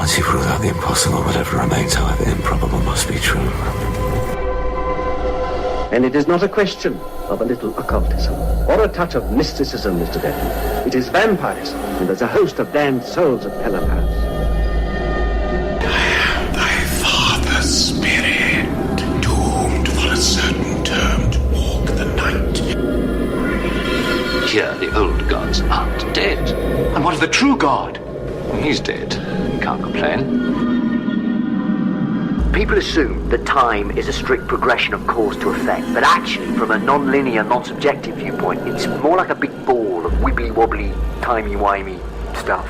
Once you've ruled out the impossible, whatever remains, however improbable, must be true. And it is not a question of a little occultism or a touch of mysticism, Mr. Devlin. It is vampirism, and there's a host of damned souls at Pelham House. I am thy father's spirit, doomed for a certain term to walk the night. Here, the old gods aren't dead. And what of the true god? He's dead. Can't complain. People assume that time is a strict progression of cause to effect, but actually, from a non-linear, non-subjective viewpoint, it's more like a big ball of wibbly-wobbly, timey-wimey stuff.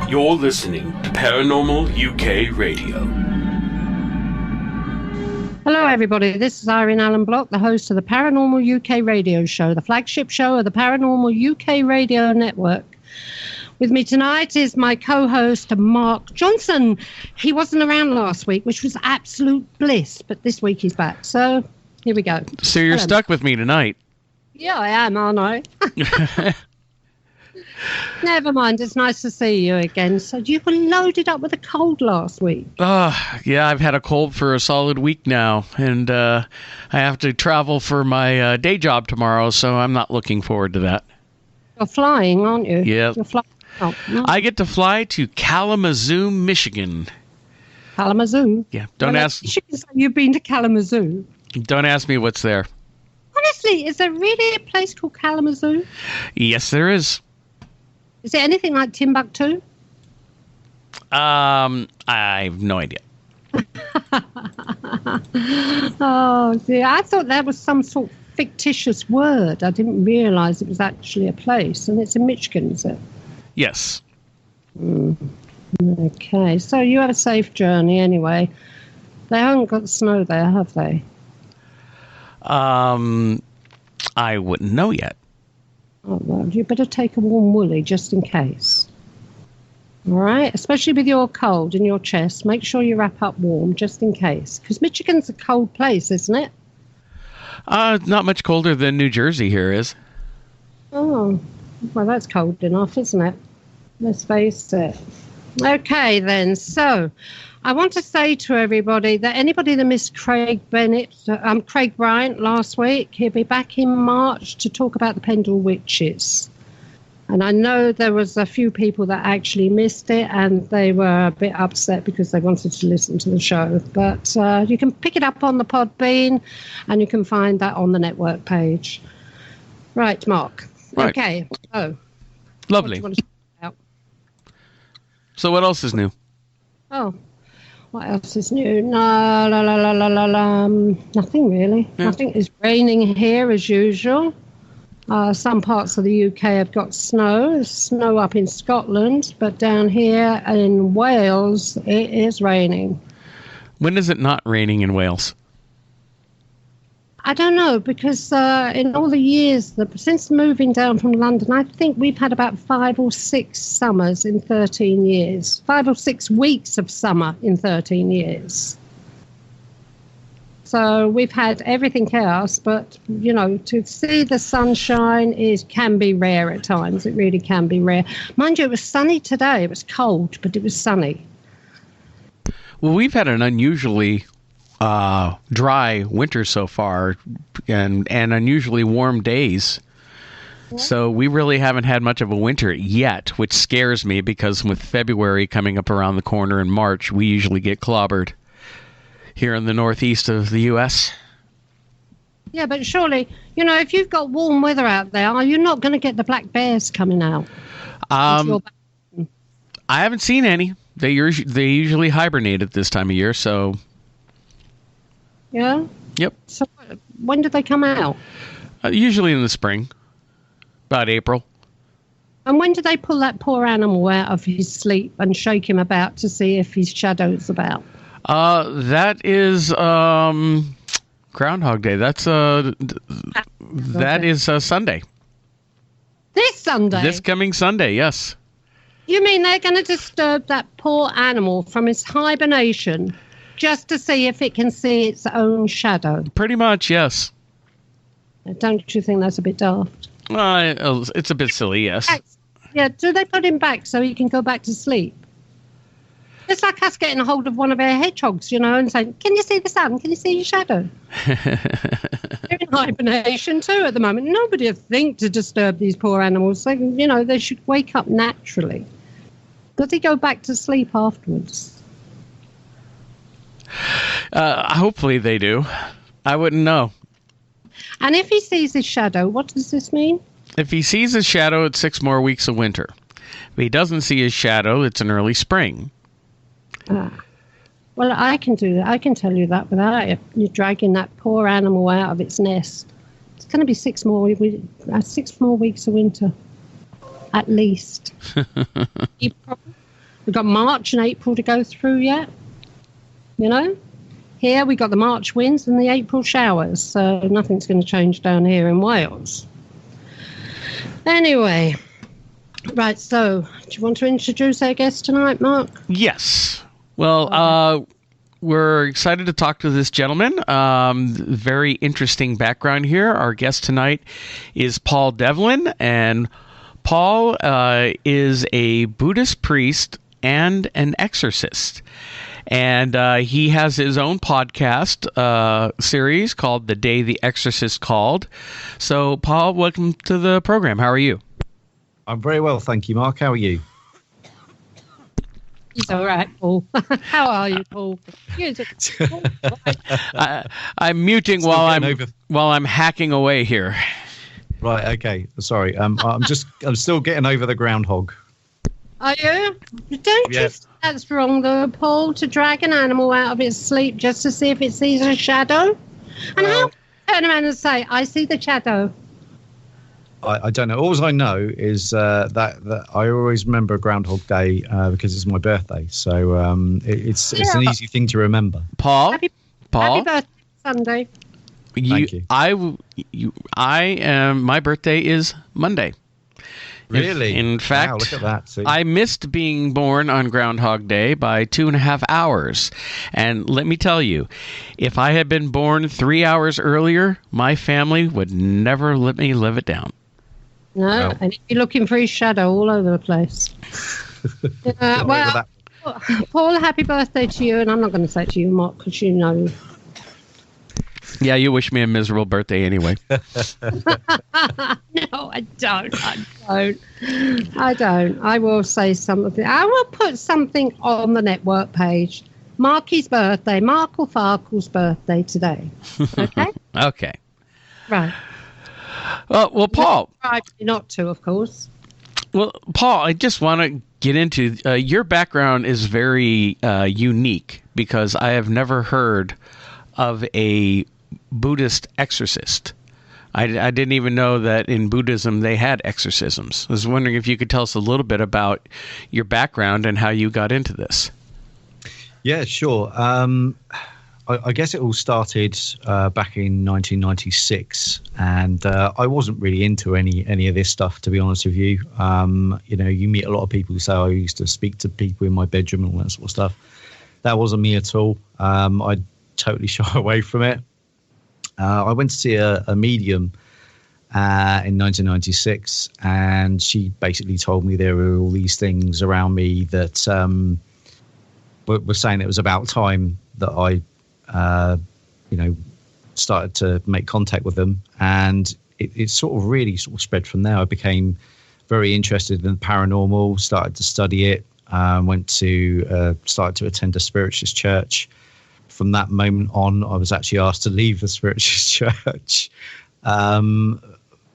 You're listening to Paranormal UK Radio. Hello, everybody. This is Irene and Mark, the host of the Paranormal UK Radio Show, the flagship show of the Paranormal UK Radio Network. With me tonight is my co-host, Mark Johnson. He wasn't around last week, which was absolute bliss, but this week he's back. So, here we go. So you're stuck with me tonight. Yeah, I am, aren't I? Never mind. It's nice to see you again. So you were loaded up with a cold last week. Yeah, I've had a cold for a solid week now, and I have to travel for my day job tomorrow, so I'm not looking forward to that. You're flying, aren't you? Yeah. You're flying. Oh, no. I get to fly to Kalamazoo, Michigan. Kalamazoo? Yeah. Don't ask. You've been to Kalamazoo? Don't ask me what's there. Honestly, is there really a place called Kalamazoo? Yes, there is. Is it anything like Timbuktu? I have no idea. Oh, see, I thought that was some sort of fictitious word. I didn't realise it was actually a place, and it's in Michigan, is it? Yes. Okay, so you have a safe journey anyway. They haven't got snow there, have they? I wouldn't know yet. Oh, well, you better take a warm woolly just in case. All right, especially with your cold in your chest. Make sure you wrap up warm just in case. Because Michigan's a cold place, isn't it? Not much colder than New Jersey here is. Oh, well, that's cold enough, isn't it? Let's face it. Okay, then. So, I want to say to everybody that anybody that missed Craig Bryant last week, he'll be back in March to talk about the Pendle Witches. And I know there was a few people that actually missed it, and they were a bit upset because they wanted to listen to the show. But you can pick it up on the Podbean, and you can find that on the network page. Right, Mark. Right. Okay. So, lovely. What do you want to talk about? So what else is new? Oh, what else is new? Nothing really. Yeah. Nothing. It's raining here as usual. Some parts of the UK have got snow. There's snow up in Scotland, but down here in Wales, it is raining. When is it not raining in Wales? I don't know, because in all the years, since moving down from London, I think we've had about 5 or 6 summers in 13 years. 5 or 6 weeks of summer in 13 years. So we've had everything else, but, you know, to see the sunshine can be rare at times. It really can be rare. Mind you, it was sunny today. It was cold, but it was sunny. Well, we've had an unusually dry winter so far, and unusually warm days. Yeah. So we really haven't had much of a winter yet, which scares me because with February coming up around the corner in March, we usually get clobbered here in the northeast of the U.S. Yeah, but surely, you know, if you've got warm weather out there, you're not going to get the black bears coming out. I haven't seen any. They usually hibernate at this time of year, so... Yeah? Yep. So when do they come out? Usually in the spring. About April. And when do they pull that poor animal out of his sleep and shake him about to see if his shadow's about? That is Groundhog Day. That's that is Sunday. This Sunday? This coming Sunday, yes. You mean they're going to disturb that poor animal from his hibernation just to see if it can see its own shadow? Pretty much, yes. Don't you think that's a bit daft? It's a bit silly, yes. Yeah, do they put him back so he can go back to sleep? It's like us getting a hold of one of our hedgehogs, and saying, "Can you see the sun? Can you see your shadow?" They're in hibernation too at the moment. Nobody would think to disturb these poor animals. They should wake up naturally. Does he go back to sleep afterwards? Hopefully they do. I wouldn't know. And if he sees his shadow, what does this mean? If he sees his shadow, it's 6 more weeks of winter. If he doesn't see his shadow, it's an early spring. Well, I can do that. I can tell you that without you dragging that poor animal out of its nest. It's going to be 6 more weeks of winter, at least. We've got March and April to go through yet. Here we got the March winds and the April showers, so nothing's going to change down here in Wales. Anyway, right, so do you want to introduce our guest tonight, Mark? Yes. Well, we're excited to talk to this gentleman. Very interesting background here. Our guest tonight is Paul Devlin, and Paul is a Buddhist priest and an exorcist. And he has his own podcast series called The Day the Exorcist Called. So, Paul, welcome to the program. How are you? I'm very well, thank you, Mark. How are you? He's all right, Paul. How are you, Paul? I'm muting while I'm hacking away here. Right. Okay. Sorry. I'm still getting over the groundhog. Are you? Don't you think that's wrong, though, Paul, to drag an animal out of its sleep just to see if it sees a shadow? And how can you turn around and say, "I see the shadow"? I don't know. All I know is that I always remember Groundhog Day because it's my birthday. So it's an easy thing to remember. Paul? Happy birthday, Sunday. Thank you. My birthday is Monday. Really? In fact, wow, look at that. See? I missed being born on Groundhog Day by 2.5 hours. And let me tell you, if I had been born 3 hours earlier, my family would never let me live it down. No, and he'd be looking for his shadow all over the place. Paul, happy birthday to you. And I'm not going to say it to you, Mark, because you know. Yeah, you wish me a miserable birthday anyway. No, I don't. I don't. I will say something. I will put something on the network page. Marky's birthday, Markle Farkle's birthday today. Okay? Okay. Right. Well, Paul. Not to, of course. Well, Paul, I just want to get into your background is very unique because I have never heard of a Buddhist exorcist. I didn't even know that in Buddhism they had exorcisms. I was wondering if you could tell us a little bit about your background and how you got into this. Yeah, sure. I guess it all started back in 1996, and I wasn't really into any of this stuff, to be honest with you. You meet a lot of people who say I used to speak to people in my bedroom and all that sort of stuff. That wasn't me at all. I totally shy away from it. I went to see a medium in 1996, and she basically told me there were all these things around me that were saying it was about time that I, started to make contact with them, and it sort of really spread from there. I became very interested in the paranormal, started to study it, started to attend a spiritualist church. From that moment on, I was actually asked to leave the spiritualist church.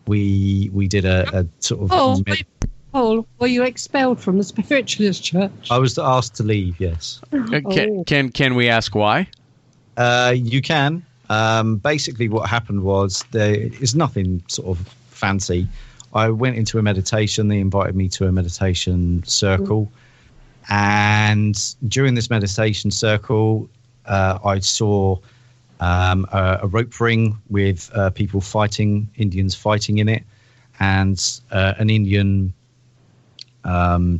We did a sort of... Paul, were you expelled from the spiritualist church? I was asked to leave, yes. Can we ask why? You can. Basically, what happened was it's nothing sort of fancy. I went into a meditation. They invited me to a meditation circle. And during this meditation circle... I saw a rope ring with Indians fighting in it, and an Indian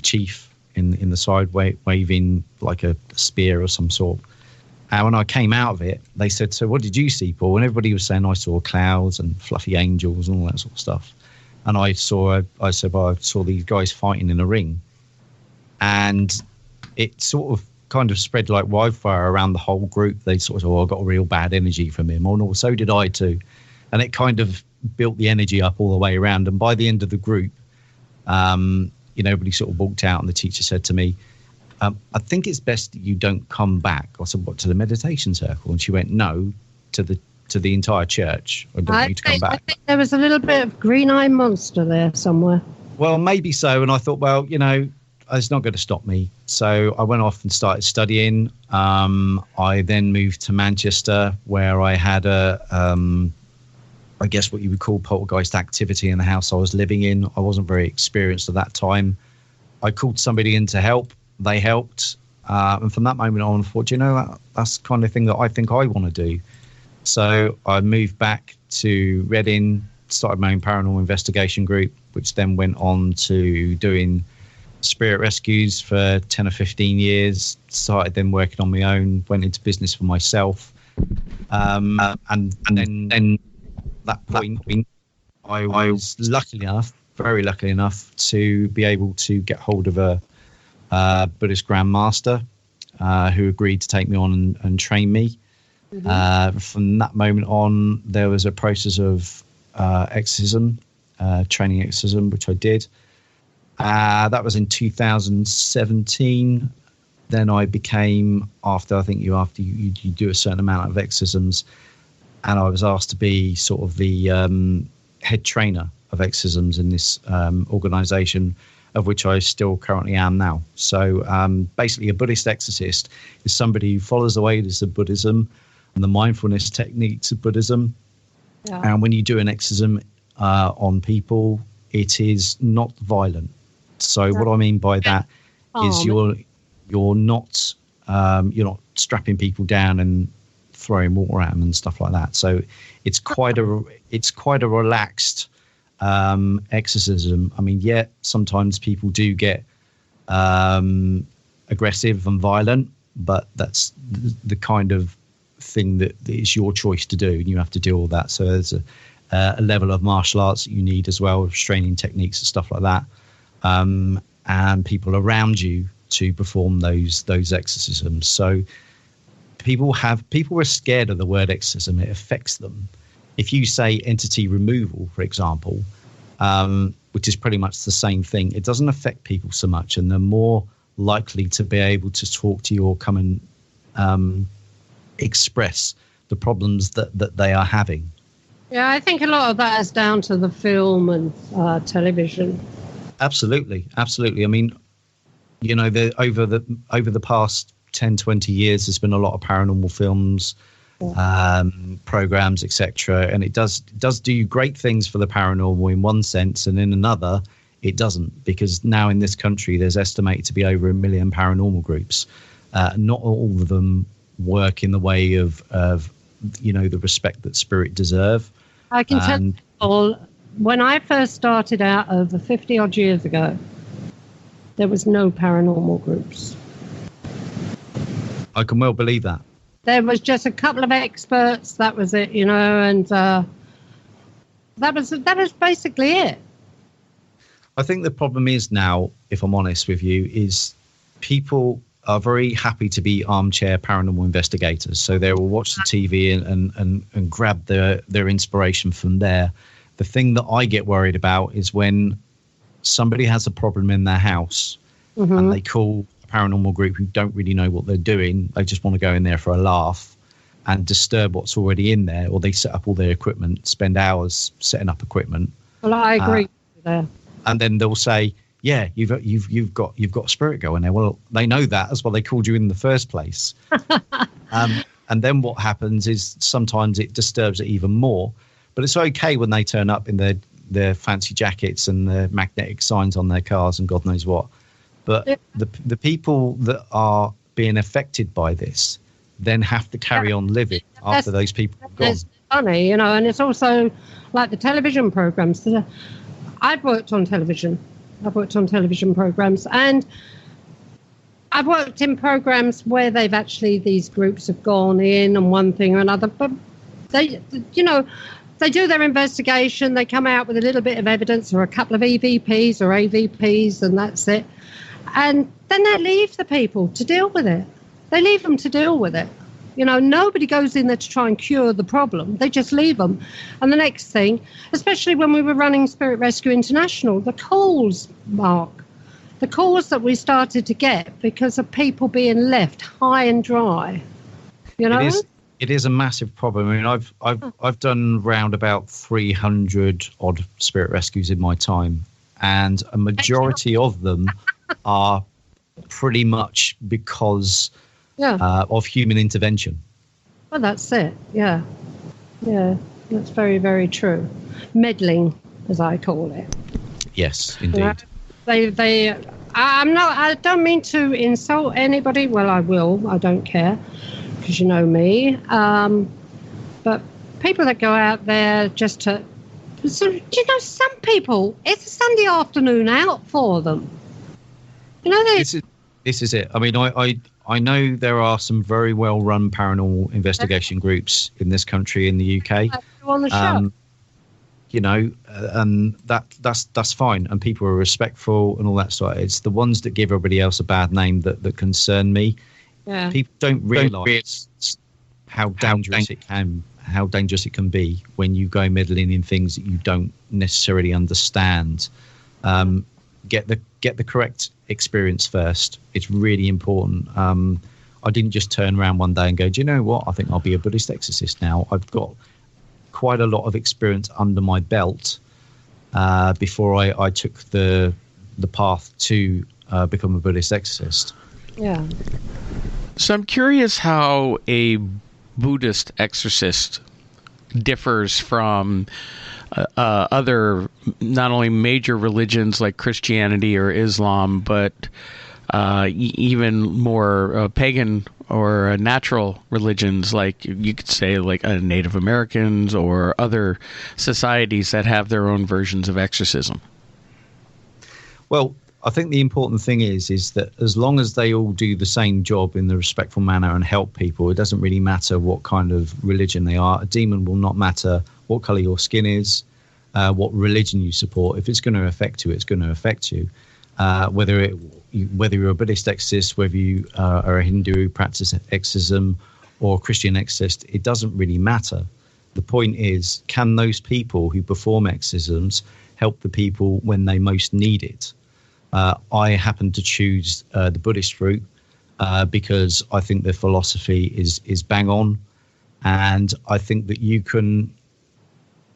chief in the side waving like a spear or some sort. And when I came out of it, they said, "So what did you see, Paul?" And everybody was saying I saw clouds and fluffy angels and all that sort of stuff. And I said, I saw these guys fighting in a ring. And it sort of kind of spread like wildfire around the whole group. They sort of, I got a real bad energy from him. Oh no, so did I too. And it kind of built the energy up all the way around. And by the end of the group, everybody sort of walked out, and the teacher said to me, I think it's best that you don't come back. I said, what, to the meditation circle? And she went, no, to the entire church. I don't need to come back. I think there was a little bit of green-eyed monster there somewhere. Well, maybe so. And I thought, well, it's not going to stop me. So I went off and started studying. I then moved to Manchester, where I had I guess what you would call poltergeist activity in the house I was living in. I wasn't very experienced at that time. I called somebody in to help. They helped. And from that moment on, I thought, that's the kind of thing that I think I want to do. So I moved back to Reading, started my own paranormal investigation group, which then went on to doing spirit rescues for 10 or 15 years. Started then working on my own, went into business for myself. And then that point, I was very lucky enough to be able to get hold of a Buddhist grandmaster who agreed to take me on and train me. Mm-hmm. From that moment on, there was a process of exorcism, training exorcism, which I did. That was in 2017. Then I became, after you do a certain amount of exorcisms, and I was asked to be sort of the head trainer of exorcisms in this organization, of which I still currently am now. So basically a Buddhist exorcist is somebody who follows the ways of Buddhism and the mindfulness techniques of Buddhism. Yeah. And when you do an exorcism on people, it is not violent. So what I mean by that is you're not strapping people down and throwing water at them and stuff like that. So it's quite a relaxed exorcism. I mean, sometimes people do get aggressive and violent, but that's the kind of thing that is your choice to do, and you have to do all that. So there's a level of martial arts that you need as well, restraining techniques and stuff like that, and people around you to perform those exorcisms. So people are scared of the word exorcism. It affects them. If you say entity removal, for example, which is pretty much the same thing, it doesn't affect people so much, and they're more likely to be able to talk to you or come and express the problems that they are having. Yeah, I think a lot of that is down to the film and television. Absolutely. I mean, over the past 10, 20 years, there's been a lot of paranormal films, programs, etc., and it does do great things for the paranormal in one sense, and in another it doesn't, because now in this country there's estimated to be over 1 million paranormal groups. Not all of them work in the way of the respect that spirit deserve. I can tell you, Paul, when I first started out over 50 odd years ago, there was no paranormal groups. I can well believe that. There was just a couple of experts. That was it, and that was basically it. I think the problem is now, if I'm honest with you, is people are very happy to be armchair paranormal investigators. So they will watch the TV and grab their inspiration from there. The thing that I get worried about is when somebody has a problem in their house, mm-hmm. and they call a paranormal group who don't really know what they're doing. They just want to go in there for a laugh and disturb what's already in there, or they set up all their equipment, spend hours setting up equipment. Well, I agree with that. And then they'll say, yeah, you've got spirit going there. Well, they know that. That's why they called you in the first place. And then what happens is sometimes it disturbs it even more. But it's okay when they turn up in their fancy jackets and their magnetic signs on their cars and God knows what. But the people that are being affected by this then have to carry on living after those people have gone. It's funny, and it's also like the television programs. I've worked on television programs, and I've worked in programs where these groups have gone in and one thing or another, but they do their investigation, they come out with a little bit of evidence or a couple of EVPs or AVPs, and that's it. And then they leave the people to deal with it. They leave them to deal with it. You know, nobody goes in there to try and cure the problem. They just leave them. And the next thing, especially when we were running Spirit Rescue International, the calls, Mark, the calls that we started to get because of people being left high and dry. You know? It is a massive problem. I mean, I've done round about 300 odd spirit rescues in my time, and a majority of them are pretty much because of human intervention. Well, that's it. Yeah, that's very, very true. Meddling, as I call it. Yes, indeed. I don't mean to insult anybody. Well, I will. I don't care, because you know me. But people that go out there just to... So, do you know, some people, it's a Sunday afternoon out for them. You know, this is it. I mean, I know there are some very well-run paranormal investigation groups in this country, in the UK. On the show. You know, that's fine, and people are respectful and all that sort. It's the ones that give everybody else a bad name that concern me. Yeah. People don't realise how dangerous it can be when you go meddling in things that you don't necessarily understand. Get the correct experience first. It's really important. I didn't just turn around one day and go, do you know what? I think I'll be a Buddhist exorcist now. I've got quite a lot of experience under my belt before I took the path to become a Buddhist exorcist. Yeah. So I'm curious how a Buddhist exorcist differs from other, not only major religions like Christianity or Islam, but even more pagan or natural religions, like you could say like Native Americans or other societies that have their own versions of exorcism. Well, I think the important thing is that as long as they all do the same job in the respectful manner and help people, it doesn't really matter what kind of religion they are. A demon will not matter what color your skin is, what religion you support. If it's going to affect you, it's going to affect you. Whether you're a Buddhist exorcist, whether you are a Hindu who practice exorcism, or a Christian exorcist, it doesn't really matter. The point is, can those people who perform exorcisms help the people when they most need it? I happen to choose the Buddhist route because I think their philosophy is bang on, and I think that you can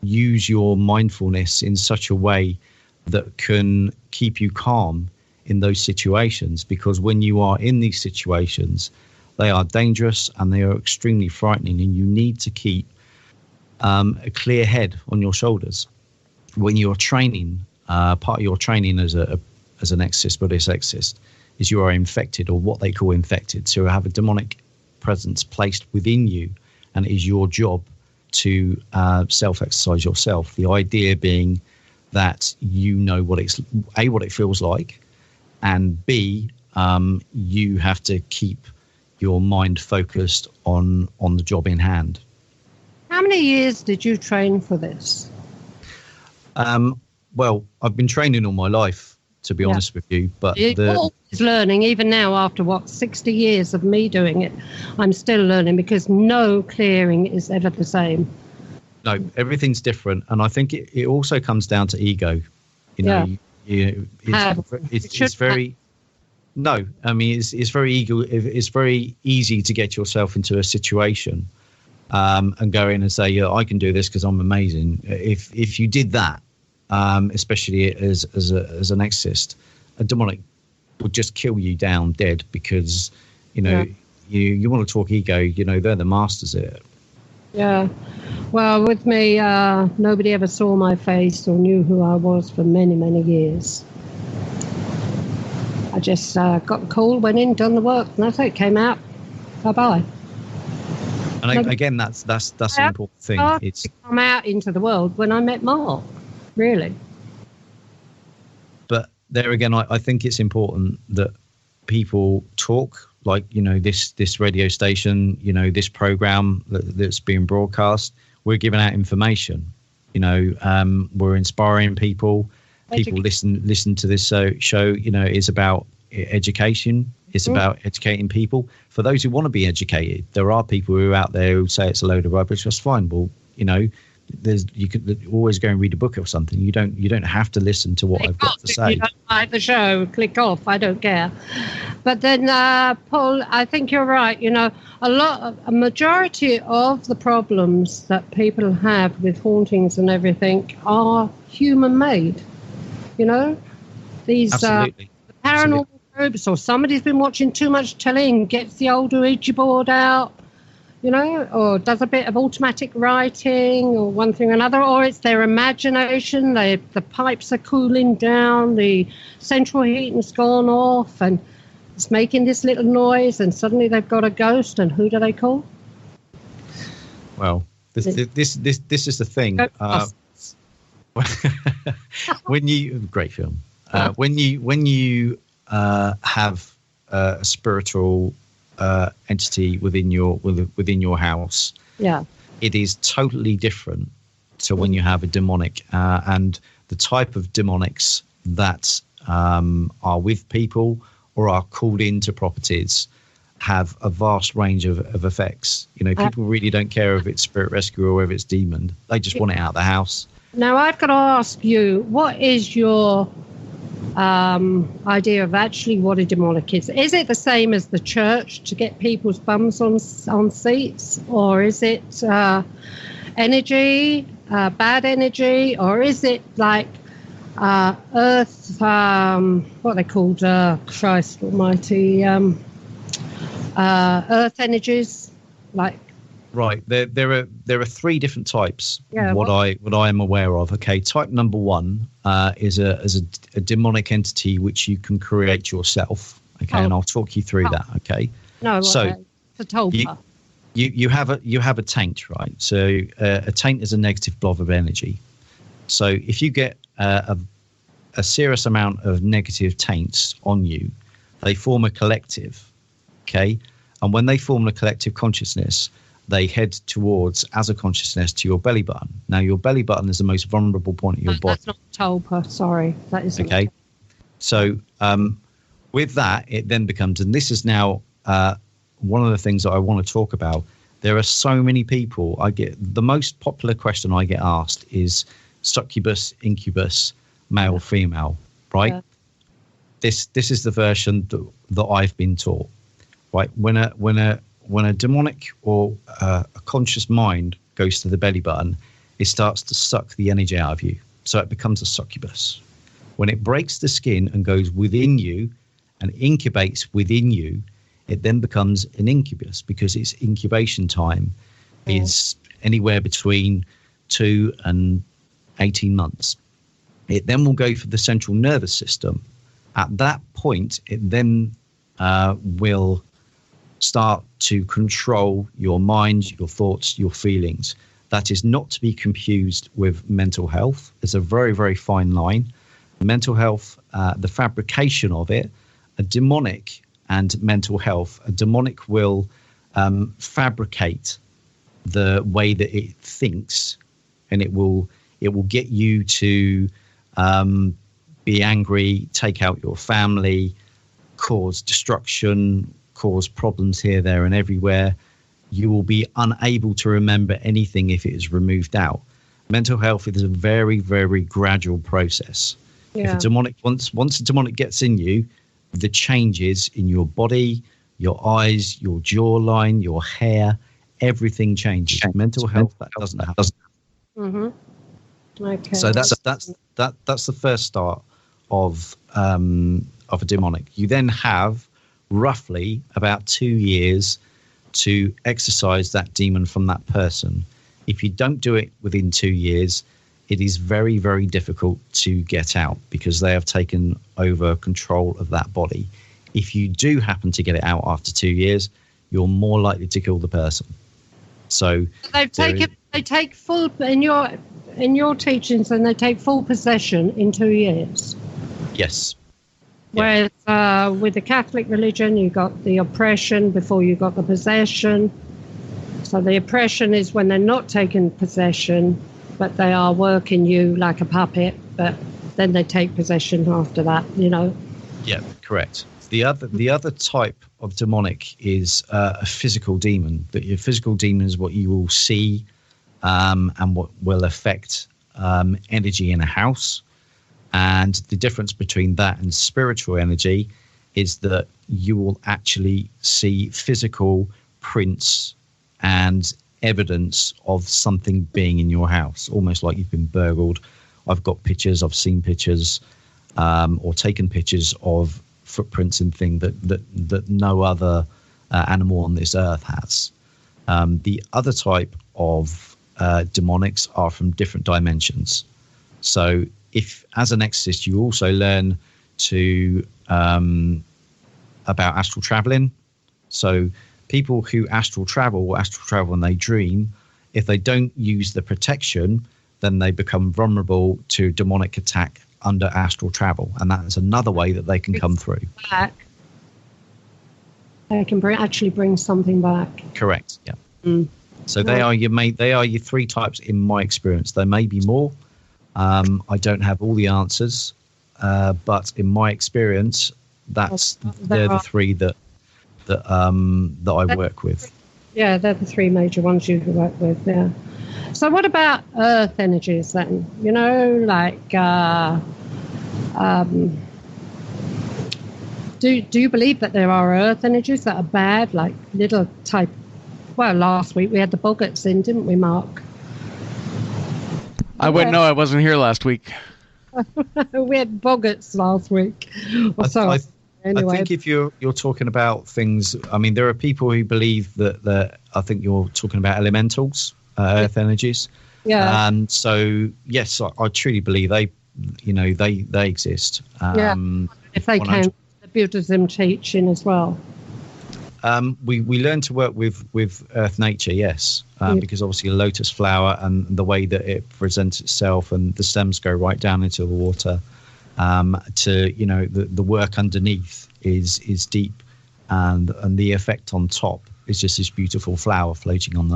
use your mindfulness in such a way that can keep you calm in those situations, because when you are in these situations, they are dangerous and they are extremely frightening, and you need to keep a clear head on your shoulders. When you're training, part of your training as an exorcist, Buddhist exorcist, is you are infected, or what they call infected. So you have a demonic presence placed within you, and it is your job to self-exercise yourself. The idea being that you know what it feels like, and B, you have to keep your mind focused on the job in hand. How many years did you train for this? Well, I've been training all my life, to be honest with you. But you're always learning, even now after 60 years of me doing it, I'm still learning, because no clearing is ever the same. No, everything's different, and I think it also comes down to ego. You know, it's very. No, I mean it's very ego. It's very easy to get yourself into a situation, and go in and say, "Yeah, I can do this because I'm amazing." If you did that, especially as an exorcist, a demonic would just kill you down dead, because you want to talk ego. They're the masters at it. Yeah. Well, with me, nobody ever saw my face or knew who I was for many, many years. I just got the call, went in, done the work, and that's it. Came out. Bye-bye. And again, that's an important thing. It's to come out into the world when I met Mark, really. But there again, I think it's important that people talk, like, this radio station, this program that's being broadcast. We're giving out information, we're inspiring people. People listen to this show, is about education. It's about educating people. For those who want to be educated, there are people who are out there who say it's a load of rubbish. That's fine. Well, you can always go and read a book or something. You don't have to listen to what I've got to say. If you don't like the show, click off. I don't care. But then, Paul, I think you're right. A majority of the problems that people have with hauntings and everything are human-made. These Absolutely. Paranormal groups, or somebody's been watching too much telly and gets the old Ouija board out. Or does a bit of automatic writing or one thing or another, or it's their imagination. The pipes are cooling down, the central heating's gone off, and it's making this little noise, and suddenly they've got a ghost, and who do they call? Well, this is the thing. Great film. When you have a spiritual entity within your house, it is totally different to when you have a demonic, and the type of demonics that are with people or are called into properties have a vast range of effects. People really don't care if it's spirit rescue or if it's demon. They just want it out of the house. Now I've got to ask you, what is your idea of actually what a demonic is? Is it the same as the church to get people's bums on seats, or is it energy, bad energy, or is it like earth, what are they called, Christ almighty, earth energies, like? Right, there are three different types. Yeah, what I am aware of. Okay, type number one is a demonic entity which you can create yourself. Okay, and I'll talk you through that. Okay. No. So it's a tulpa. You have a taint, right? So a taint is a negative blob of energy. So if you get a serious amount of negative taints on you, they form a collective. Okay, and when they form a collective consciousness, they head towards, as a consciousness, to your belly button. Now, your belly button is the most vulnerable point of your body. That's not tulpa, sorry. That isn't. Okay. So with that, it then becomes, and this is now one of the things that I want to talk about. There are so many people. The most popular question I get asked is succubus, incubus, male, female, right? Yeah. This is the version that I've been taught, right? When a demonic or a conscious mind goes to the belly button, it starts to suck the energy out of you. So it becomes a succubus. When it breaks the skin and goes within you and incubates within you, it then becomes an incubus, because its incubation time is anywhere between 2 and 18 months. It then will go for the central nervous system. At that point, it then will start to control your mind, your thoughts, your feelings. That is not to be confused with mental health. It's a very, very fine line. Mental health, the fabrication of it, a demonic and mental health. A demonic will fabricate the way that it thinks, and it will get you to be angry, take out your family, cause destruction, cause problems here, there, and everywhere. You will be unable to remember anything if it is removed out. Mental health is a very, very gradual process. Yeah. If a demonic once a demonic gets in you, the changes in your body, your eyes, your jawline, your hair, everything changes. Mental health, that doesn't happen. Mm-hmm. Okay. So that's the first start of a demonic. You then have roughly about 2 years to exorcise that demon from that person. If you don't do it within 2 years, it is very, very difficult to get out, because they have taken over control of that body. If you do happen to get it out after 2 years, you're more likely to kill the person. So they take full, in your teachings, and they take full possession in 2 years. Yes. Whereas with the Catholic religion, you got the oppression before you got the possession. So the oppression is when they're not taking possession, but they are working you like a puppet, but then they take possession after that, Yeah, correct. The other type of demonic is a physical demon. That your physical demon is what you will see, and what will affect energy in a house. And the difference between that and spiritual energy is that you will actually see physical prints and evidence of something being in your house, almost like you've been burgled. I've got pictures, I've seen pictures, or taken pictures of footprints and things that no other animal on this earth has. The other type of demonics are from different dimensions. So if, as an exorcist, you also learn to about astral traveling. So people who astral travel when they dream, if they don't use the protection, then they become vulnerable to demonic attack under astral travel, and that is another way that they can come through. They can actually bring something back. Correct. Yeah. So they are your three types in my experience. There may be more. I don't have all the answers, but in my experience, they're the three that I work with. Yeah, they're the three major ones you work with. Yeah. So what about earth energies then? You know, like, do you believe that there are earth energies that are bad, like little type? Well, last week we had the boggarts in, didn't we, Mark? I wouldn't know. I wasn't here last week. We had boggarts last week. Anyway. I think if you're talking about things, I mean, there are people who believe that I think you're talking about elementals, earth energies. Yeah. And so, yes, I truly believe they exist. If they can, the Buddhism teaching as well. We learn to work with earth nature, yes, because obviously a lotus flower and the way that it presents itself and the stems go right down into the water. The work underneath is deep, and the effect on top is just this beautiful flower floating on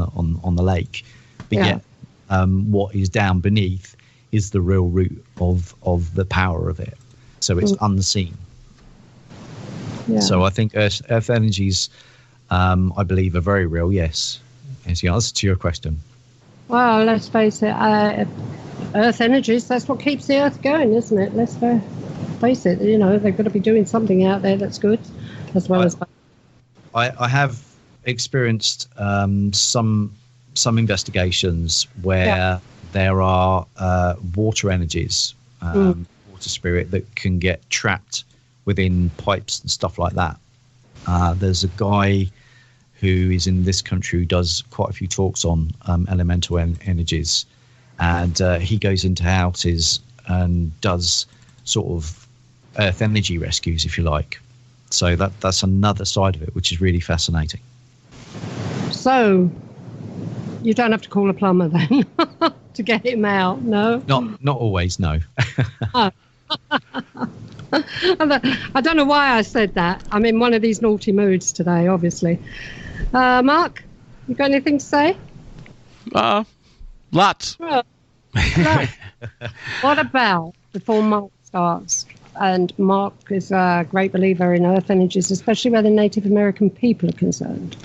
the lake. But yet, what is down beneath is the real root of the power of it. So it's unseen. Yeah. So I think earth energies, I believe, are very real. Yes, is the answer to your question. Well, let's face it. Earth energies, that's what keeps the earth going, isn't it? Let's face it, they've got to be doing something out there that's good, as well as... I have experienced some investigations where there are water energies, water spirit that can get trapped within pipes and stuff like that. There's a guy who is in this country who does quite a few talks on elemental energies. And he goes into houses and does sort of earth energy rescues, if you like. So that's another side of it, which is really fascinating. So you don't have to call a plumber then to get him out, no? Not always, no. Oh. I don't know why I said that. I'm in one of these naughty moods today, obviously. Mark, you got anything to say? Lots. Well, what about, before Mark starts, and Mark is a great believer in earth energies, especially where the Native American people are concerned.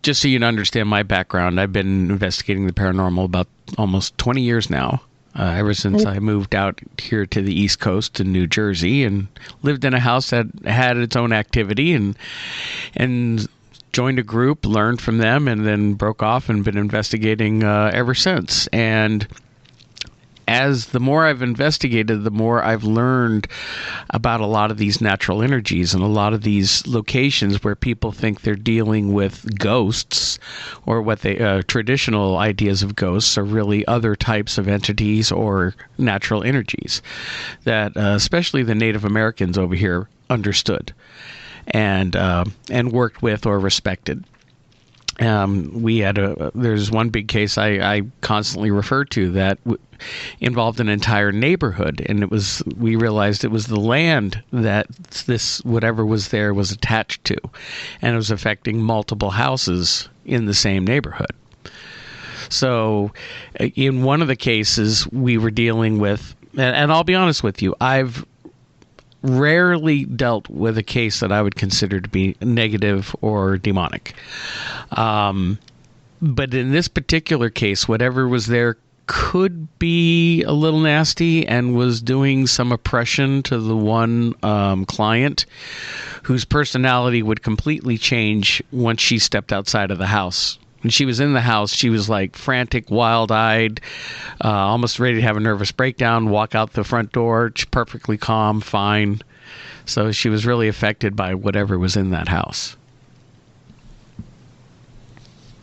Just so you understand my background, I've been investigating the paranormal about almost 20 years now. Ever since I moved out here to the East Coast in New Jersey and lived in a house that had its own activity and joined a group, learned from them, and then broke off and been investigating ever since. And as the more I've investigated, the more I've learned about a lot of these natural energies and a lot of these locations where people think they're dealing with ghosts, or what they traditional ideas of ghosts are really other types of entities or natural energies that especially the Native Americans over here understood and worked with or respected. There's one big case I constantly refer to that involved an entire neighborhood, and we realized it was the land that this whatever was there was attached to, and it was affecting multiple houses in the same neighborhood. So in one of the cases we were dealing with, and I'll be honest with you, I've rarely dealt with a case that I would consider to be negative or demonic. But in this particular case, whatever was there could be a little nasty and was doing some oppression to the one client whose personality would completely change once she stepped outside of the house. When she was in the house, she was like frantic, wild-eyed, almost ready to have a nervous breakdown, walk out the front door, perfectly calm, fine. So she was really affected by whatever was in that house.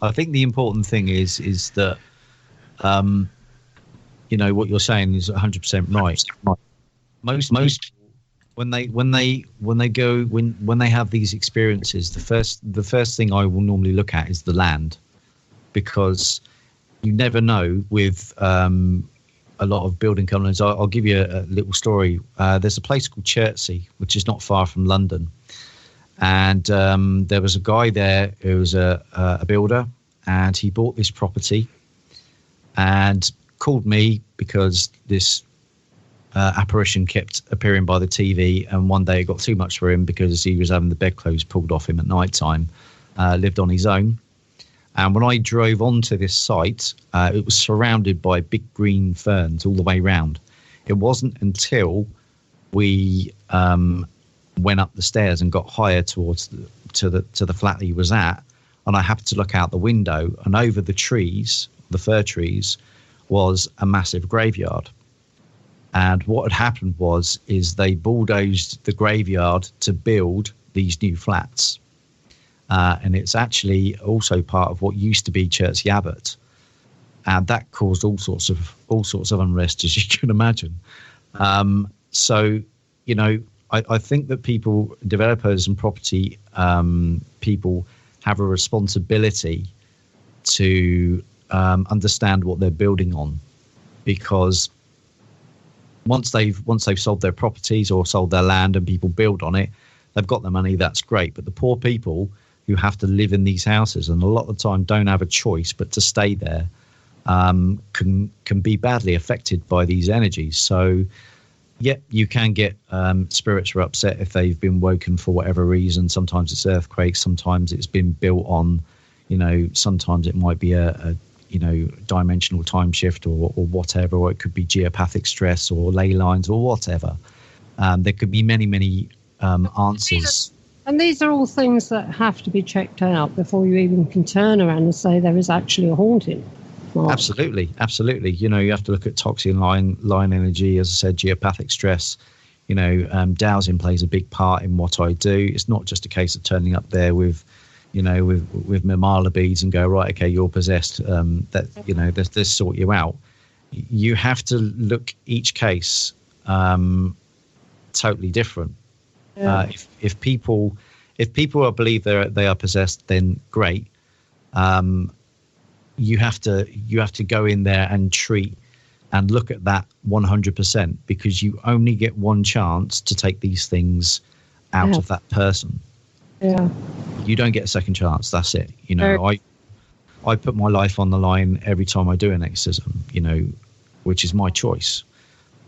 I think the important thing is that, you know, what you're saying is 100% right. Most when they have these experiences, the first thing I will normally look at is the land, because you never know with a lot of building companies. I'll give you a little story. There's a place called Chertsey, which is not far from London. And there was a guy there who was a builder, and he bought this property and called me because this apparition kept appearing by the TV. And one day it got too much for him because he was having the bedclothes pulled off him at night time, lived on his own. And when I drove onto this site, it was surrounded by big green ferns all the way round. It wasn't until we went up the stairs and got higher towards to the flat that he was at, and I happened to look out the window, and over the trees, the fir trees, was a massive graveyard. And what had happened is they bulldozed the graveyard to build these new flats. And it's actually also part of what used to be Chertsey Abbot, and that caused all sorts of unrest, as you can imagine. So, you know, I think that people, developers and property people, have a responsibility to understand what they're building on, because once they've sold their properties or sold their land and people build on it, they've got the money. That's great, but the poor people who have to live in these houses and a lot of the time don't have a choice but to stay there, can be badly affected by these energies. So, yeah, you can get spirits are upset if they've been woken for whatever reason. Sometimes it's earthquakes, sometimes it's been built on, you know, sometimes it might be a you know, dimensional time shift or whatever, or it could be geopathic stress or ley lines or whatever. There could be many answers. And these are all things that have to be checked out before you even can turn around and say there is actually a haunting. Mark. Absolutely. You know, you have to look at toxin line energy, as I said, geopathic stress. You know, dowsing plays a big part in what I do. It's not just a case of turning up there with, you know, with mamala beads and go, right, okay, you're possessed. That, you know, this sort you out. You have to look each case totally different. Yeah. If people believe they are possessed, then great. You have to go in there and treat and look at that 100%, because you only get one chance to take these things out of that person. Yeah. You don't get a second chance. That's it. You know, I put my life on the line every time I do an exorcism, you know, which is my choice.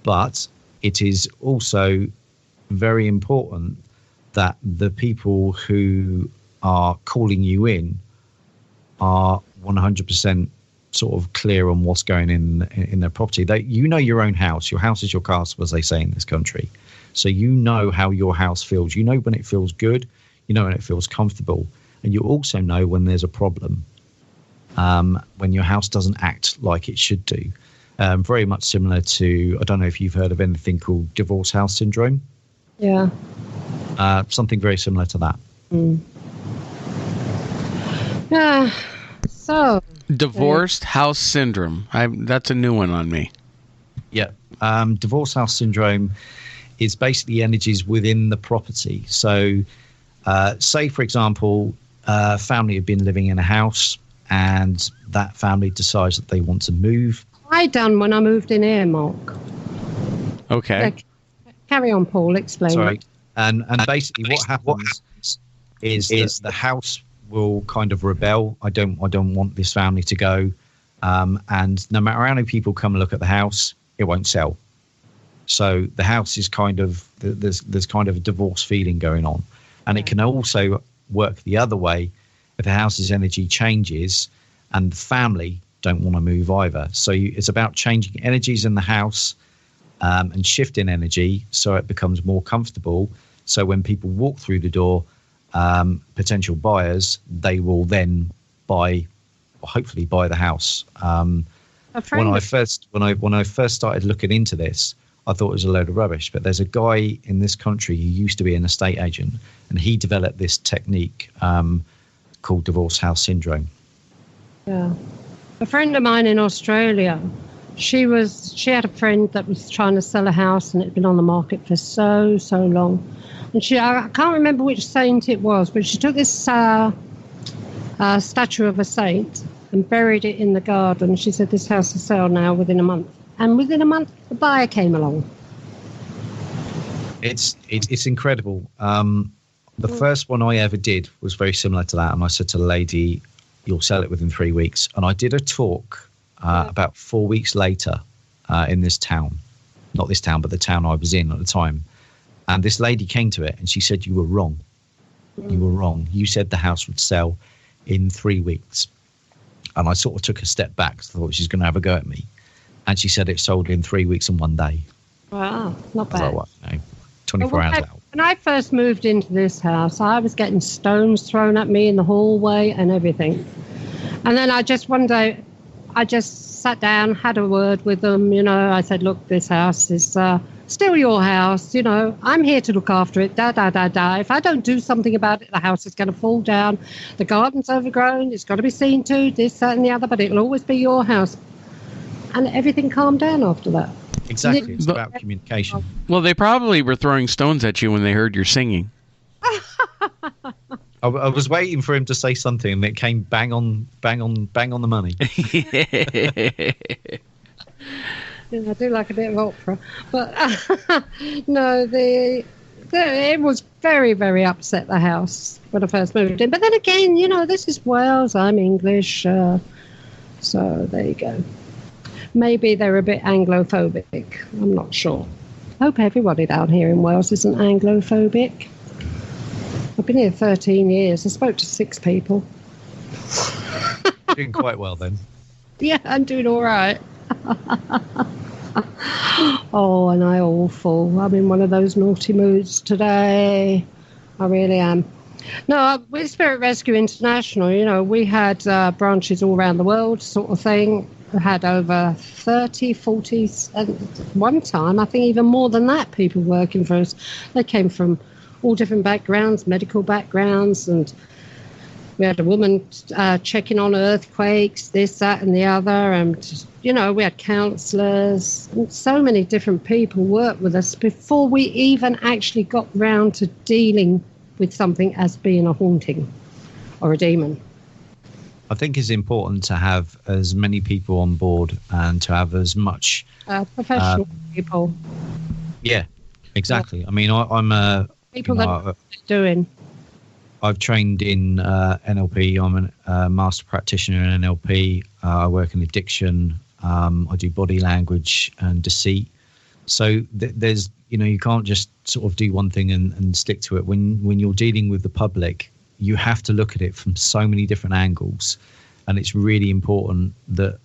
But it is also very important that the people who are calling you in are 100% sort of clear on what's going in their property. You know your own house. Your house is your castle, as they say in this country. So you know how your house feels. You know when it feels good. You know when it feels comfortable. And you also know when there's a problem, when your house doesn't act like it should do. Very much similar to, I don't know if you've heard of anything called divorce house syndrome. Yeah. Something very similar to that. Mm. Yeah. So. Divorced house syndrome. That's a new one on me. Yeah. Divorce house syndrome is basically energies within the property. So, say, for example, a family have been living in a house and that family decides that they want to move. I done when I moved in here, Mark. Okay. Carry on, Paul. Explain. Sorry. And basically what happens is that the house will kind of rebel. I don't want this family to go. And no matter how many people come and look at the house, it won't sell. So the house is kind of, there's kind of a divorce feeling going on. And it can also work the other way if the house's energy changes and the family don't want to move either. So it's about changing energies in the house and shifting energy so it becomes more comfortable. So when people walk through the door, potential buyers, they will then hopefully buy the when I first started looking into this, I thought it was a load of rubbish. But there's a guy in this country who used to be an estate agent, and he developed this technique called divorce house syndrome. Yeah, a friend of mine in Australia, she had a friend that was trying to sell a house, and it had been on the market for so long. And I can't remember which saint it was, but she took this statue of a saint and buried it in the garden. She said, this house will sell now within a month. And within a month, the buyer came along. It's incredible. The first one I ever did was very similar to that. And I said to the lady, you'll sell it within 3 weeks. And I did a talk about 4 weeks later in this town. Not this town, but the town I was in at the time. And this lady came to it and she said, you were wrong. You were wrong. You said the house would sell in 3 weeks. And I sort of took a step back because I thought she's going to have a go at me. And she said it sold in 3 weeks and 1 day. Wow, not bad. I was like, 24 hours out. When I first moved into this house, I was getting stones thrown at me in the hallway and everything. And then one day, I just sat down, had a word with them. I said, look, this house is still your house. I'm here to look after it. If I don't do something about it, the house is going to fall down. The garden's overgrown. It's got to be seen to, this, that, and the other, but it'll always be your house. And everything calmed down after that. Exactly. It's about communication. Well, they probably were throwing stones at you when they heard your singing. I was waiting for him to say something, and it came bang on the money. I do like a bit of opera, but no, it was very, very upset, the house, when I first moved in. But then again, this is Wales, I'm English, so there you go. Maybe they're a bit Anglophobic, I'm not sure. I hope everybody down here in Wales isn't Anglophobic. I've been here 13 years. I spoke to 6 people. Doing quite well then. Yeah, I'm doing all right. Oh, and I'm awful. I'm in one of those naughty moods today. I really am. No, with Spirit Rescue International, we had branches all around the world, sort of thing. We had over 30, 40, at one time, I think even more than that, people working for us. They came from all different backgrounds, medical backgrounds, and we had a woman checking on earthquakes, this, that, and the other, and we had counsellors, and so many different people worked with us before we even actually got round to dealing with something as being a haunting or a demon. I think it's important to have as many people on board and to have as much professional people. Yeah, exactly. I mean, I'm a people that know what they're doing. I've trained in NLP. I'm a master practitioner in NLP. I work in addiction. I do body language and deceit. So there's, you can't just sort of do one thing and stick to it. When you're dealing with the public, you have to look at it from so many different angles. And it's really important that,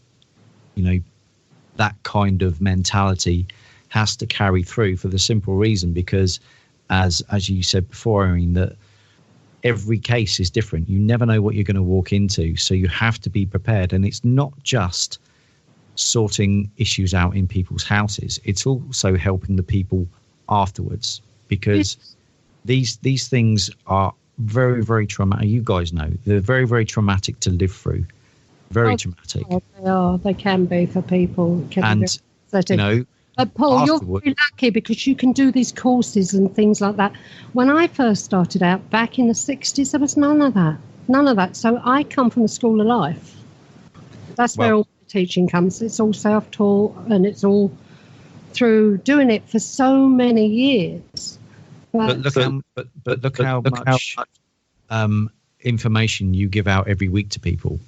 that kind of mentality has to carry through for the simple reason, because as you said before, Irene, that every case is different. You never know what you're going to walk into. So you have to be prepared. And it's not just sorting issues out in people's houses. It's also helping the people afterwards, because these things are very, very traumatic. You guys know they're very, very traumatic to live through. Very traumatic. They are. They can be for people. And, Paul, you're very lucky because you can do these courses and things like that. When I first started out back in the 60s, there was none of that. So I come from the school of life. That's where all the teaching comes. It's all self-taught, and it's all through doing it for so many years. But look how much information you give out every week to people,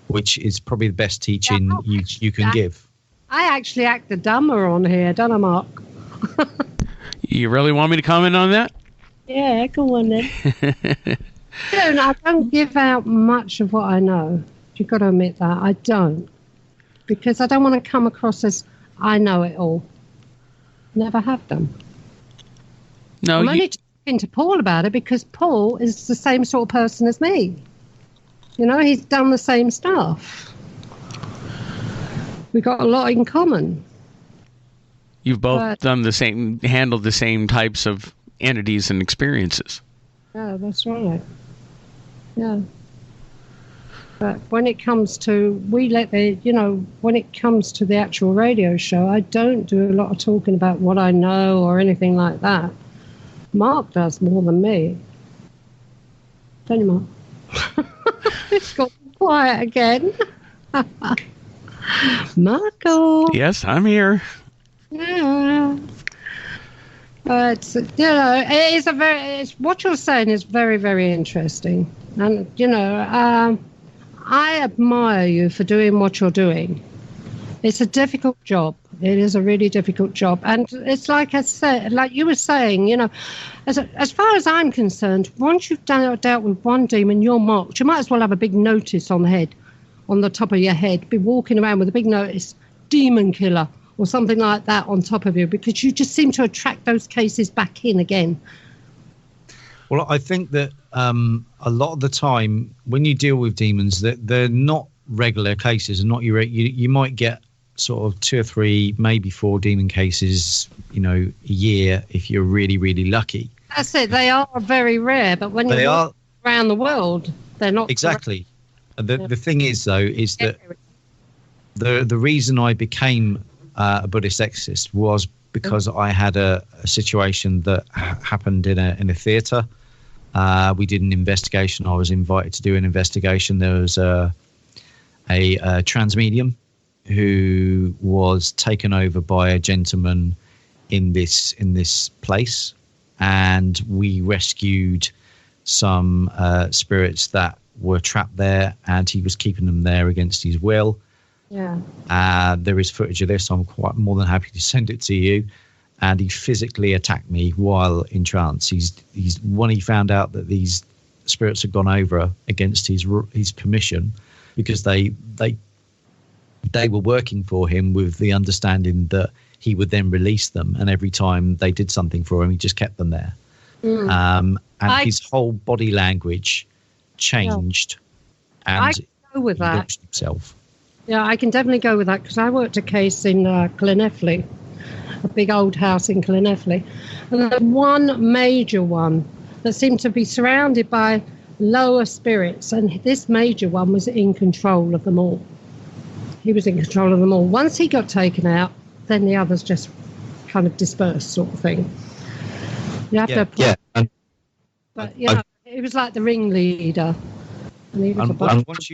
which is probably the best teaching you can give. I actually act the dumber on here, don't I, Mark? You really want me to comment on that? Yeah, go on then. I don't give out much of what I know. You've got to admit that. I don't. Because I don't want to come across as I know it all. Never have done. No, I'm only talking to Paul about it because Paul is the same sort of person as me. You know, he's done the same stuff. We've got a lot in common. You've both handled the same types of entities and experiences. Yeah, that's right. Yeah. But when it comes to, when it comes to the actual radio show, I don't do a lot of talking about what I know or anything like that. Mark does more than me. Don't you, Mark? It's got quiet again. Marco. Yes, I'm here. Yeah. But, what you're saying is very, very interesting. And, I admire you for doing what you're doing. It's a difficult job. It is a really difficult job. And it's like I said, like you were saying, as far as I'm concerned, once you've dealt with one demon, you're marked. You might as well have a big notice on the top of your head, be walking around with a big notice, demon killer, or something like that on top of you, because you just seem to attract those cases back in again. Well, I think that a lot of the time when you deal with demons, that they're not regular cases, and you might get sort of 2 or 3, maybe 4 demon cases, a year if you're really, really lucky. That's it. They are very rare, but when you look around the world, they're not exactly. The thing is, though, is that the reason I became a Buddhist exorcist was because I had a situation that happened in a theatre. We did an investigation. I was invited to do an investigation. There was a trans medium who was taken over by a gentleman in this place, and we rescued some spirits that were trapped there, and he was keeping them there against his will. Yeah. There is footage of this. I'm quite more than happy to send it to you. And he physically attacked me while in trance. He's when he found out that these spirits had gone over against his permission, because they were working for him with the understanding that he would then release them, and every time they did something for him, he just kept them there. And his whole body language changed, and I can go with he that. launched himself. Yeah, I can definitely go with that, because I worked a case in Gleneffley, a big old house in Gleneffley, and there was one major one that seemed to be surrounded by lower spirits, and this major one was in control of them all. He was in control of them all. Once he got taken out, then the others just kind of dispersed, sort of thing. You have to. But it was like the ringleader. And once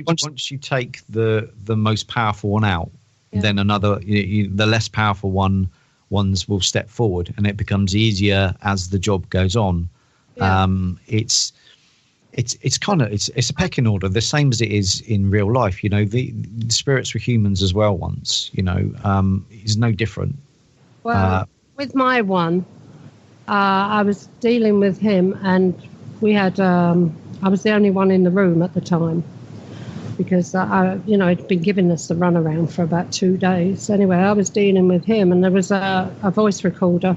you take the most powerful one out, then another the less powerful ones will step forward, and it becomes easier as the job goes on. It's a pecking order, the same as it is in real life. The spirits were humans as well once. It's no different. Well, with my one, I was dealing with him, and we had. I was the only one in the room at the time, because I'd been giving us the runaround for about 2 days. Anyway, I was dealing with him, and there was a voice recorder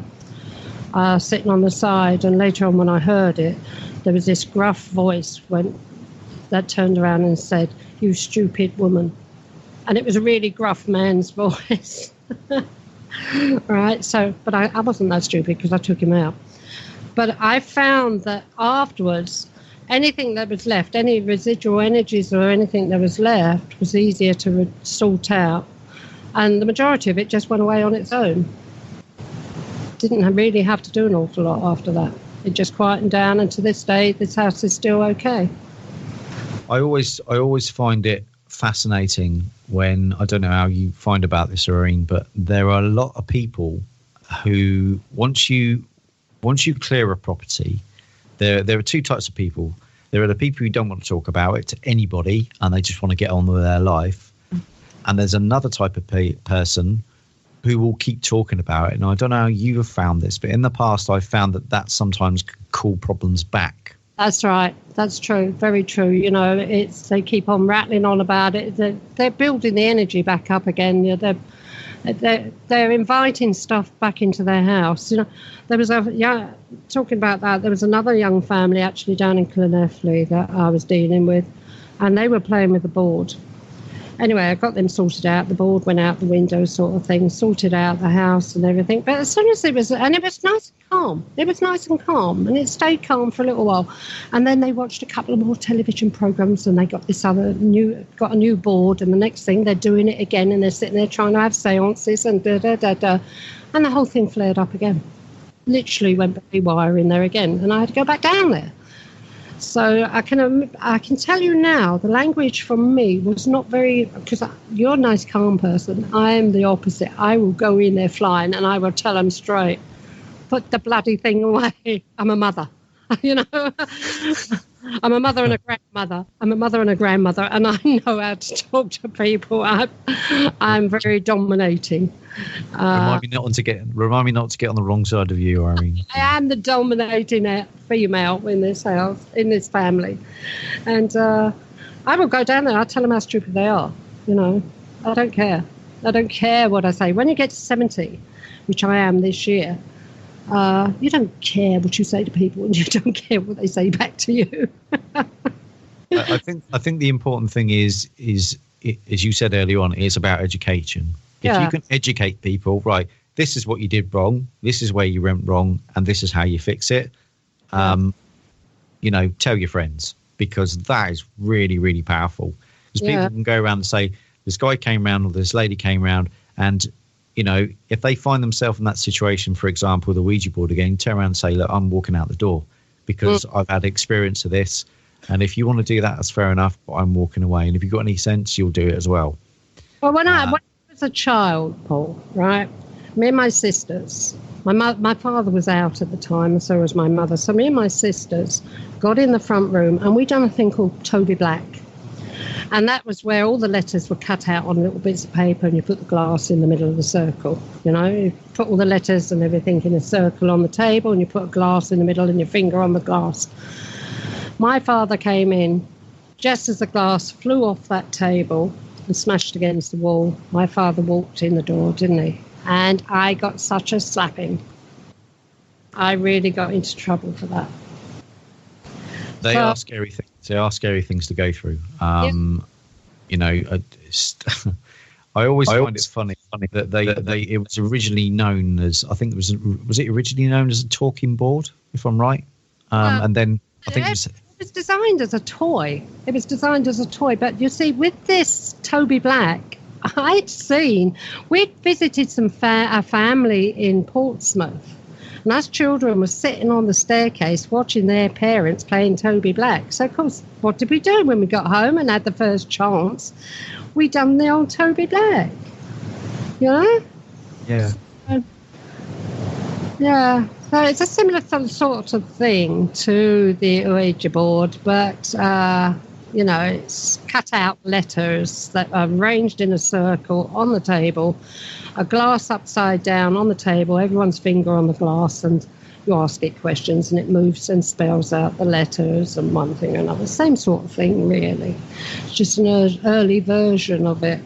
sitting on the side, and later on when I heard it, there was this gruff voice that turned around and said, "You stupid woman." And it was a really gruff man's voice. Right, so, but I wasn't that stupid, because I took him out. But I found that afterwards, anything that was left, any residual energies or anything that was left, was easier to sort out. And the majority of it just went away on its own. Didn't really have to do an awful lot after that. It just quietened down, and to this day, this house is still okay. I always find it fascinating when, I don't know how you find about this, Irene, but there are a lot of people who, once you clear a property, there are 2 types of people. There are the people who don't want to talk about it to anybody, and they just want to get on with their life. And there's another type of person who will keep talking about it. And I don't know how you have found this, but in the past, I've found that sometimes can call problems back. That's right. That's true. Very true. You know, they keep on rattling on about it. They're building the energy back up again. You know, they're inviting stuff back into their house. You know, there was talking about that. There was another young family actually down in Llanelli that I was dealing with, and they were playing with the board. Anyway, I got them sorted out. The board went out the window, sort of thing. Sorted out the house and everything. But as soon as it was nice and calm. It was nice and calm, and it stayed calm for a little while. And then they watched a couple of more television programs, and they got a new board. And the next thing, they're doing it again, and they're sitting there trying to have seances and and the whole thing flared up again. Literally went haywire in there again, and I had to go back down there. So I can tell you now, the language from me was not very, because you're a nice, calm person. I am the opposite. I will go in there flying, and I will tell them straight, put the bloody thing away. I'm a mother, you know. I'm a mother and a grandmother. And I know how to talk to people. I'm very dominating. Remind me not to get on the wrong side of you, Irene. I am the dominating female in this house, in this family, and I will go down there. I'll tell them how stupid they are. You know, I don't care. I don't care what I say. When you get to 70, which I am this year, you don't care what you say to people, and you don't care what they say back to you. I think the important thing is as you said earlier on, it's about education. If you can educate people, right, this is what you did wrong, this is where you went wrong, and this is how you fix it. You know, tell your friends, because that is really, really powerful. Because people can go around and say, this guy came around or this lady came around, and you know, if they find themselves in that situation, for example, the Ouija board again, turn around and say, look, I'm walking out the door because I've had experience of this. And if you want to do that, that's fair enough, but I'm walking away. And if you've got any sense, you'll do it as well. Well, when I was a child, Paul, right, me and my sisters, my father was out at the time, and so was my mother. So me and my sisters got in the front room, and we done a thing called Toby Black. And that was where all the letters were cut out on little bits of paper, and you put the glass in the middle of the circle. You know, you put all the letters and everything in a circle on the table, and you put a glass in the middle and your finger on the glass. My father came in just as the glass flew off that table and smashed against the wall. My father walked in the door, didn't he? And I got such a slapping. I really got into trouble for that. They are scary things. They are scary things to go through. You know, I always find it funny that it was originally known as, I think was it originally known as a talking board, if I'm right? And then I think it was designed as a toy. It was designed as a toy, but you see, with this Toby Black, we'd visited a family in Portsmouth. And us children were sitting on the staircase watching their parents playing Toby Black. So, of course, what did we do when we got home and had the first chance? We done the old Toby Black. You know? Yeah. Yeah. So it's a similar sort of thing to the Ouija board, but, you know, it's cut out letters that are arranged in a circle on the table, a glass upside down on the table, everyone's finger on the glass, and you ask it questions and it moves and spells out the letters and one thing or another. Same sort of thing, really. It's just an early version of it.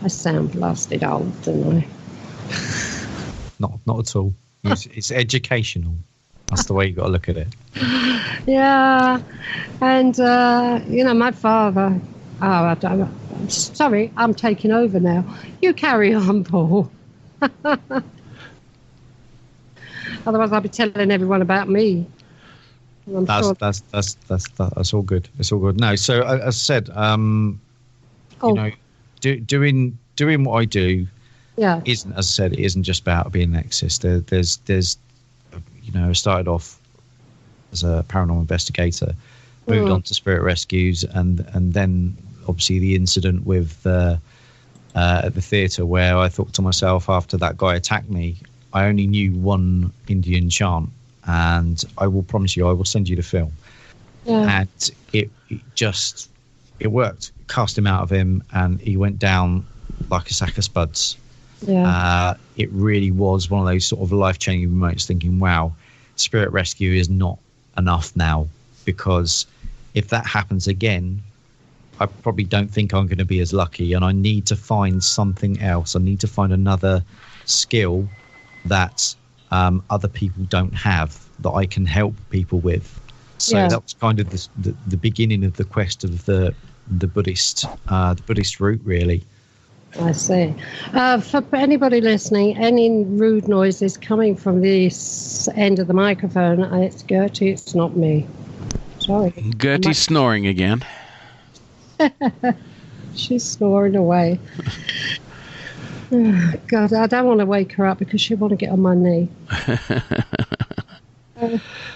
I sound blasted old, don't I? Not at all. It's educational. That's the way you got to look at it. Yeah. And, you know, my father... I'm sorry, I'm taking over now. You carry on, Paul. Otherwise, I'll be telling everyone about me. That's all good. It's all good. No, so as I said, you know, doing what I do isn't, as I said, it isn't just about being an exorcist. There's you know, I started off as a paranormal investigator, moved on to spirit rescues, and then obviously the incident with at the theatre, where I thought to myself, after that guy attacked me, I only knew one Indian chant, and I will promise you, I will send you the film. And it worked. Cast him out of him, and he went down like a sack of spuds. Yeah. It really was one of those sort of life-changing moments, thinking, wow, spirit rescue is not enough now, because if that happens again, I probably don't think I'm going to be as lucky, and I need to find something else. I need to find another skill that other people don't have, that I can help people with. So that was kind of the beginning of the quest of the Buddhist route, really. I see. For anybody listening, any rude noises coming from this end of the microphone, it's Gertie, it's not me. Sorry. Gertie's snoring again. She's snoring away. Oh, God, I don't want to wake her up because she'll want to get on my knee.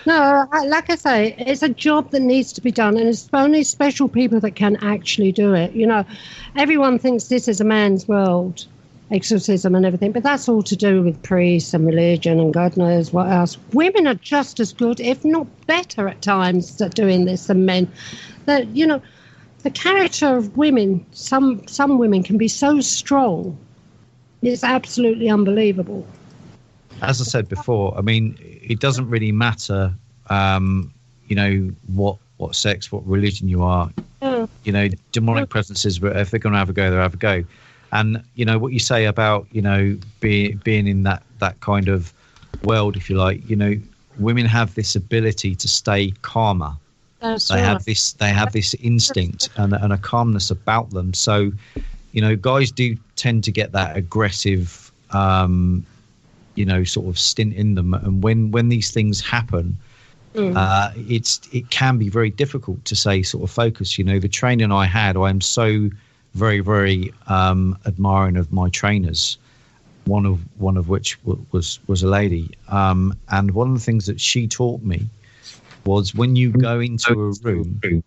No, like I say, it's a job that needs to be done, and it's only special people that can actually do it. You know, everyone thinks this is a man's world, exorcism and everything, but that's all to do with priests and religion and God knows what else. Women are just as good, if not better at times, at doing this than men. That, you know, the character of women, some women can be so strong. It's absolutely unbelievable. As I said before, I mean, it doesn't really matter, you know, what sex, what religion you are. Yeah. You know, demonic presences, but if they're going to have a go, they'll have a go. And, you know, what you say about, you know, being in that kind of world, if you like, you know, women have this ability to stay calmer. They have this instinct and a calmness about them. So, you know, guys do tend to get that aggressive, you know, sort of stint in them, and when these things happen, it can be very difficult to say sort of focus. You know, the training I had, I am so very, very admiring of my trainers. One of which was a lady, and one of the things that she taught me was when you go into a room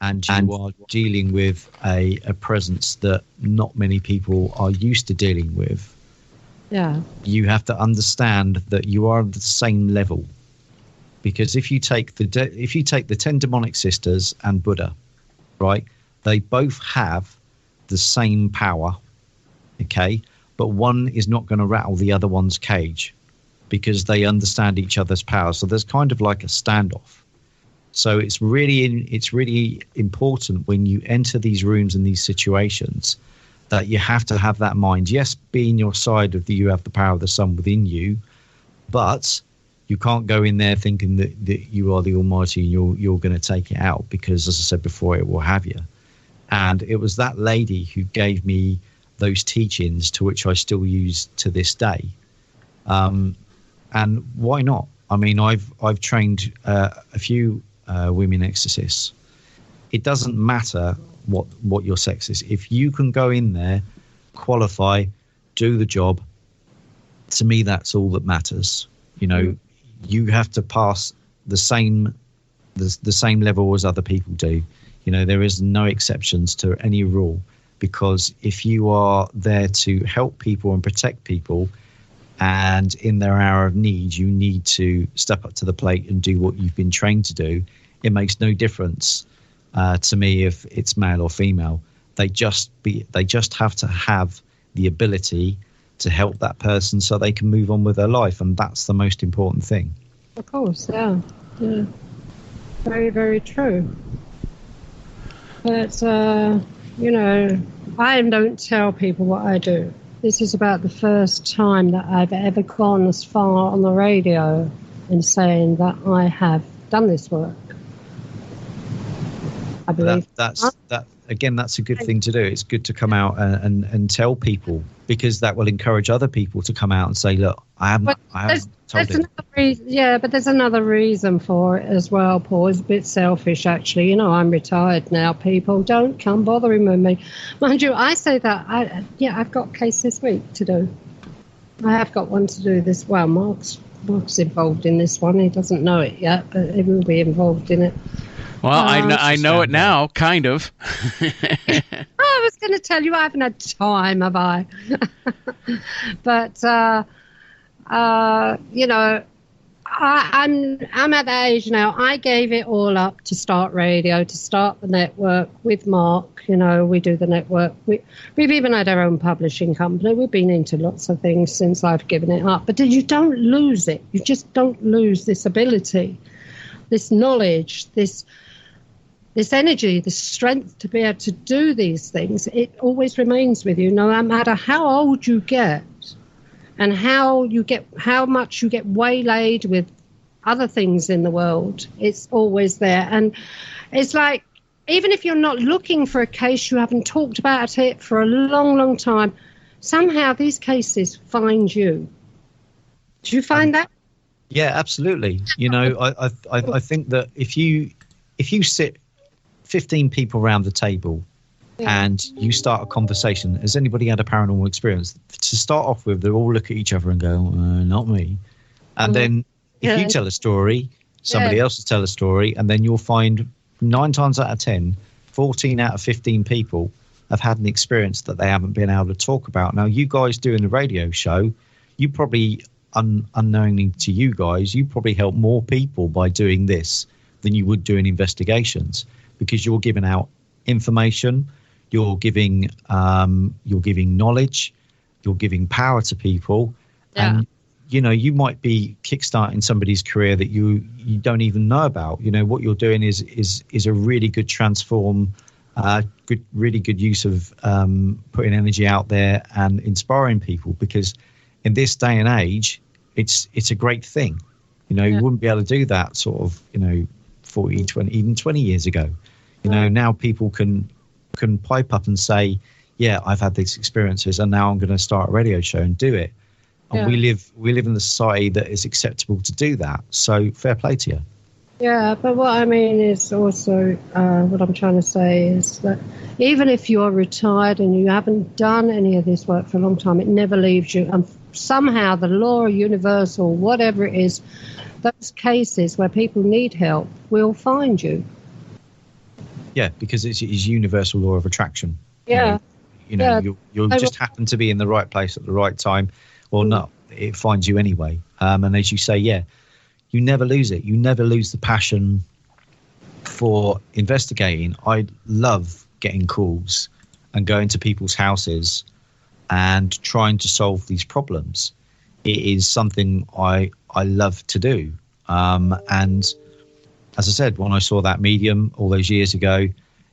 and you are dealing with a presence that not many people are used to dealing with. Yeah. You have to understand that you are at the same level, because if you take the 10 demonic sisters and Buddha, right, they both have the same power, okay, but one is not going to rattle the other one's cage because they understand each other's power. So there's kind of like a standoff. So it's really important when you enter these rooms and these situations that you have to have that mind. Yes, be in your side of you have the power of the sun within you, but you can't go in there thinking that you are the Almighty and you're going to take it out, because, as I said before, it will have you. And it was that lady who gave me those teachings, to which I still use to this day. And why not? I mean, I've trained a few women exorcists. It doesn't matter what your sex is. If you can go in there, qualify, do the job, to me that's all that matters. You know, you have to pass the same level as other people do. You know, there is no exceptions to any rule, because if you are there to help people and protect people, and in their hour of need you need to step up to the plate and do what you've been trained to do, it makes no difference to me if it's male or female. They just have to have the ability to help that person so they can move on with their life, and that's the most important thing. Of course, yeah. Very, very true. But you know, I don't tell people what I do. This is about the first time that I've ever gone as far on the radio in saying that I have done this work. I believe that's a good thing to do. It's good to come out and tell people, because that will encourage other people to come out and say, look, I haven't told it. Yeah, but there's another reason for it as well, Paul. It's a bit selfish, actually. You know, I'm retired now. People, don't come bothering with me. Mind you, I say that. I've got a case this week to do. I have got one to do this. Well, Mark's involved in this one. He doesn't know it yet, but he will be involved in it. Well, I know it now, kind of. I was going to tell you I haven't had time, have I? But, you know, I'm at that age now. I gave it all up to start radio, to start the network with Mark. You know, we do the network. We've even had our own publishing company. We've been into lots of things since I've given it up. But you don't lose it. You just don't lose this ability, this knowledge, this energy, this strength to be able to do these things. It always remains with you, no matter how old you get. And how much you get waylaid with other things in the world, it's always there. And it's like, even if you're not looking for a case, you haven't talked about it for a long, long time, somehow these cases find you. Do you find that? Yeah, absolutely. You know, I think that if you sit 15 people around the table, and you start a conversation. Has anybody had a paranormal experience? To start off with, they all look at each other and go, not me. And then if you tell a story, somebody else will tell a story, and then you'll find 9 times out of 10, 14 out of 15 people have had an experience that they haven't been able to talk about. Now, you guys doing the radio show, you probably, unknowingly to you guys, you probably help more people by doing this than you would doing investigations, because you're giving out information. You're giving knowledge, you're giving power to people, and you know, you might be kickstarting somebody's career that you don't even know about. You know, what you're doing is a really good really good use of putting energy out there and inspiring people, because in this day and age, it's a great thing. You know, you wouldn't be able to do that sort of, 40, 20, even 20 years ago. You know, now people can pipe up and say, yeah, I've had these experiences and now I'm going to start a radio show and do it. And we live in a society that is acceptable to do that. So fair play to you. Yeah, but what I mean is also, what I'm trying to say is that even if you're retired and you haven't done any of this work for a long time, it never leaves you. And somehow the law, universal, whatever it is, those cases where people need help will find you. Yeah, because it's universal law of attraction. Yeah. You'll just happen to be in the right place at the right time, or not. It finds you anyway. And as you say, you never lose it. You never lose the passion for investigating. I love getting calls and going to people's houses and trying to solve these problems. It is something I love to do. And as I said, when I saw that medium all those years ago,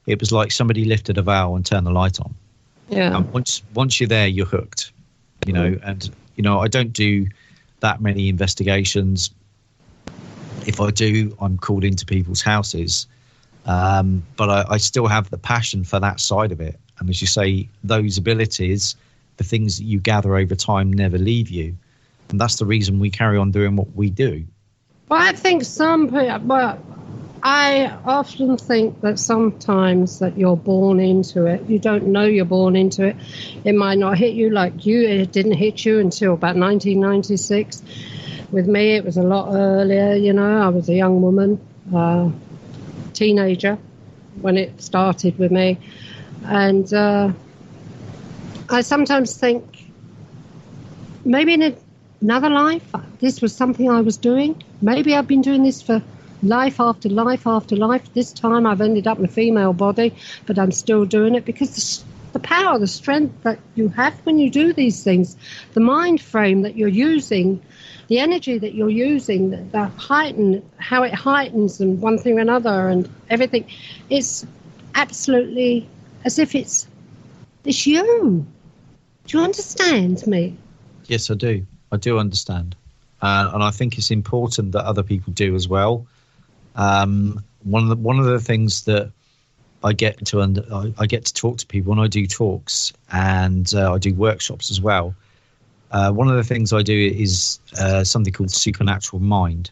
it was like somebody lifted a valve and turned the light on. Yeah. And once you're there, you're hooked. You know, and I don't do that many investigations. If I do, I'm called into people's houses. But I still have the passion for that side of it. And as you say, those abilities, the things that you gather over time, never leave you. And that's the reason we carry on doing what we do. Well, I think I often think that sometimes that you're born into it. You don't know you're born into it. It might not hit you like you. It didn't hit you until about 1996. With me, it was a lot earlier. I was a young woman, teenager, when it started with me. And I sometimes think maybe in another life, this was something I was doing. Maybe I've been doing this for life after life after life. This time I've ended up in a female body, but I'm still doing it because the power, the strength that you have when you do these things, the mind frame that you're using, the energy that you're using, how it heightens and one thing or another and everything, it's absolutely as if it's you. Do you understand me? Yes, I do. I do understand. And I think it's important that other people do as well. One of the things that I get to talk to people when I do talks, and I do workshops as well. One of the things I do is something called supernatural mind.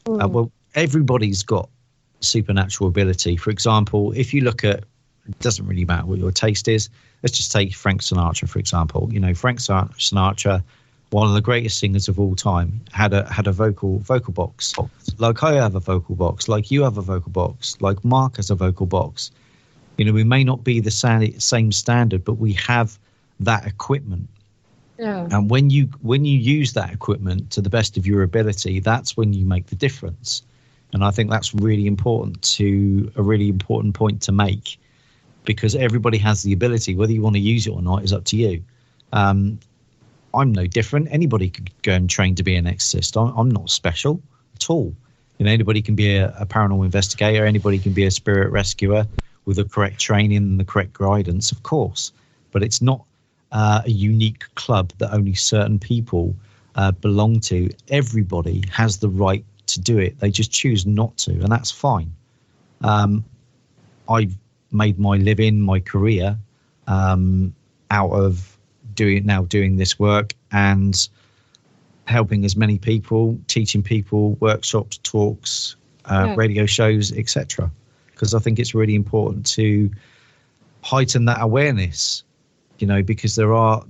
Well, everybody's got supernatural ability. For example, if you look at, it doesn't really matter what your taste is. Let's just take Frank Sinatra, for example. Frank Sinatra, one of the greatest singers of all time, had a vocal box. Like I have a vocal box, like you have a vocal box, like Mark has a vocal box. We may not be the same standard, but we have that equipment. Yeah. And when you use that equipment to the best of your ability, that's when you make the difference. And I think that's a really important point to make, because everybody has the ability. Whether you want to use it or not is up to you. I'm no different. Anybody could go and train to be an exorcist. I'm not special at all. Anybody can be a paranormal investigator. Anybody can be a spirit rescuer with the correct training and the correct guidance, of course. But it's not a unique club that only certain people belong to. Everybody has the right to do it. They just choose not to, and that's fine. I've made my living, my career, out of doing this work and helping as many people, teaching people, workshops, talks, radio shows, etc. Because I think it's really important to heighten that awareness, because there are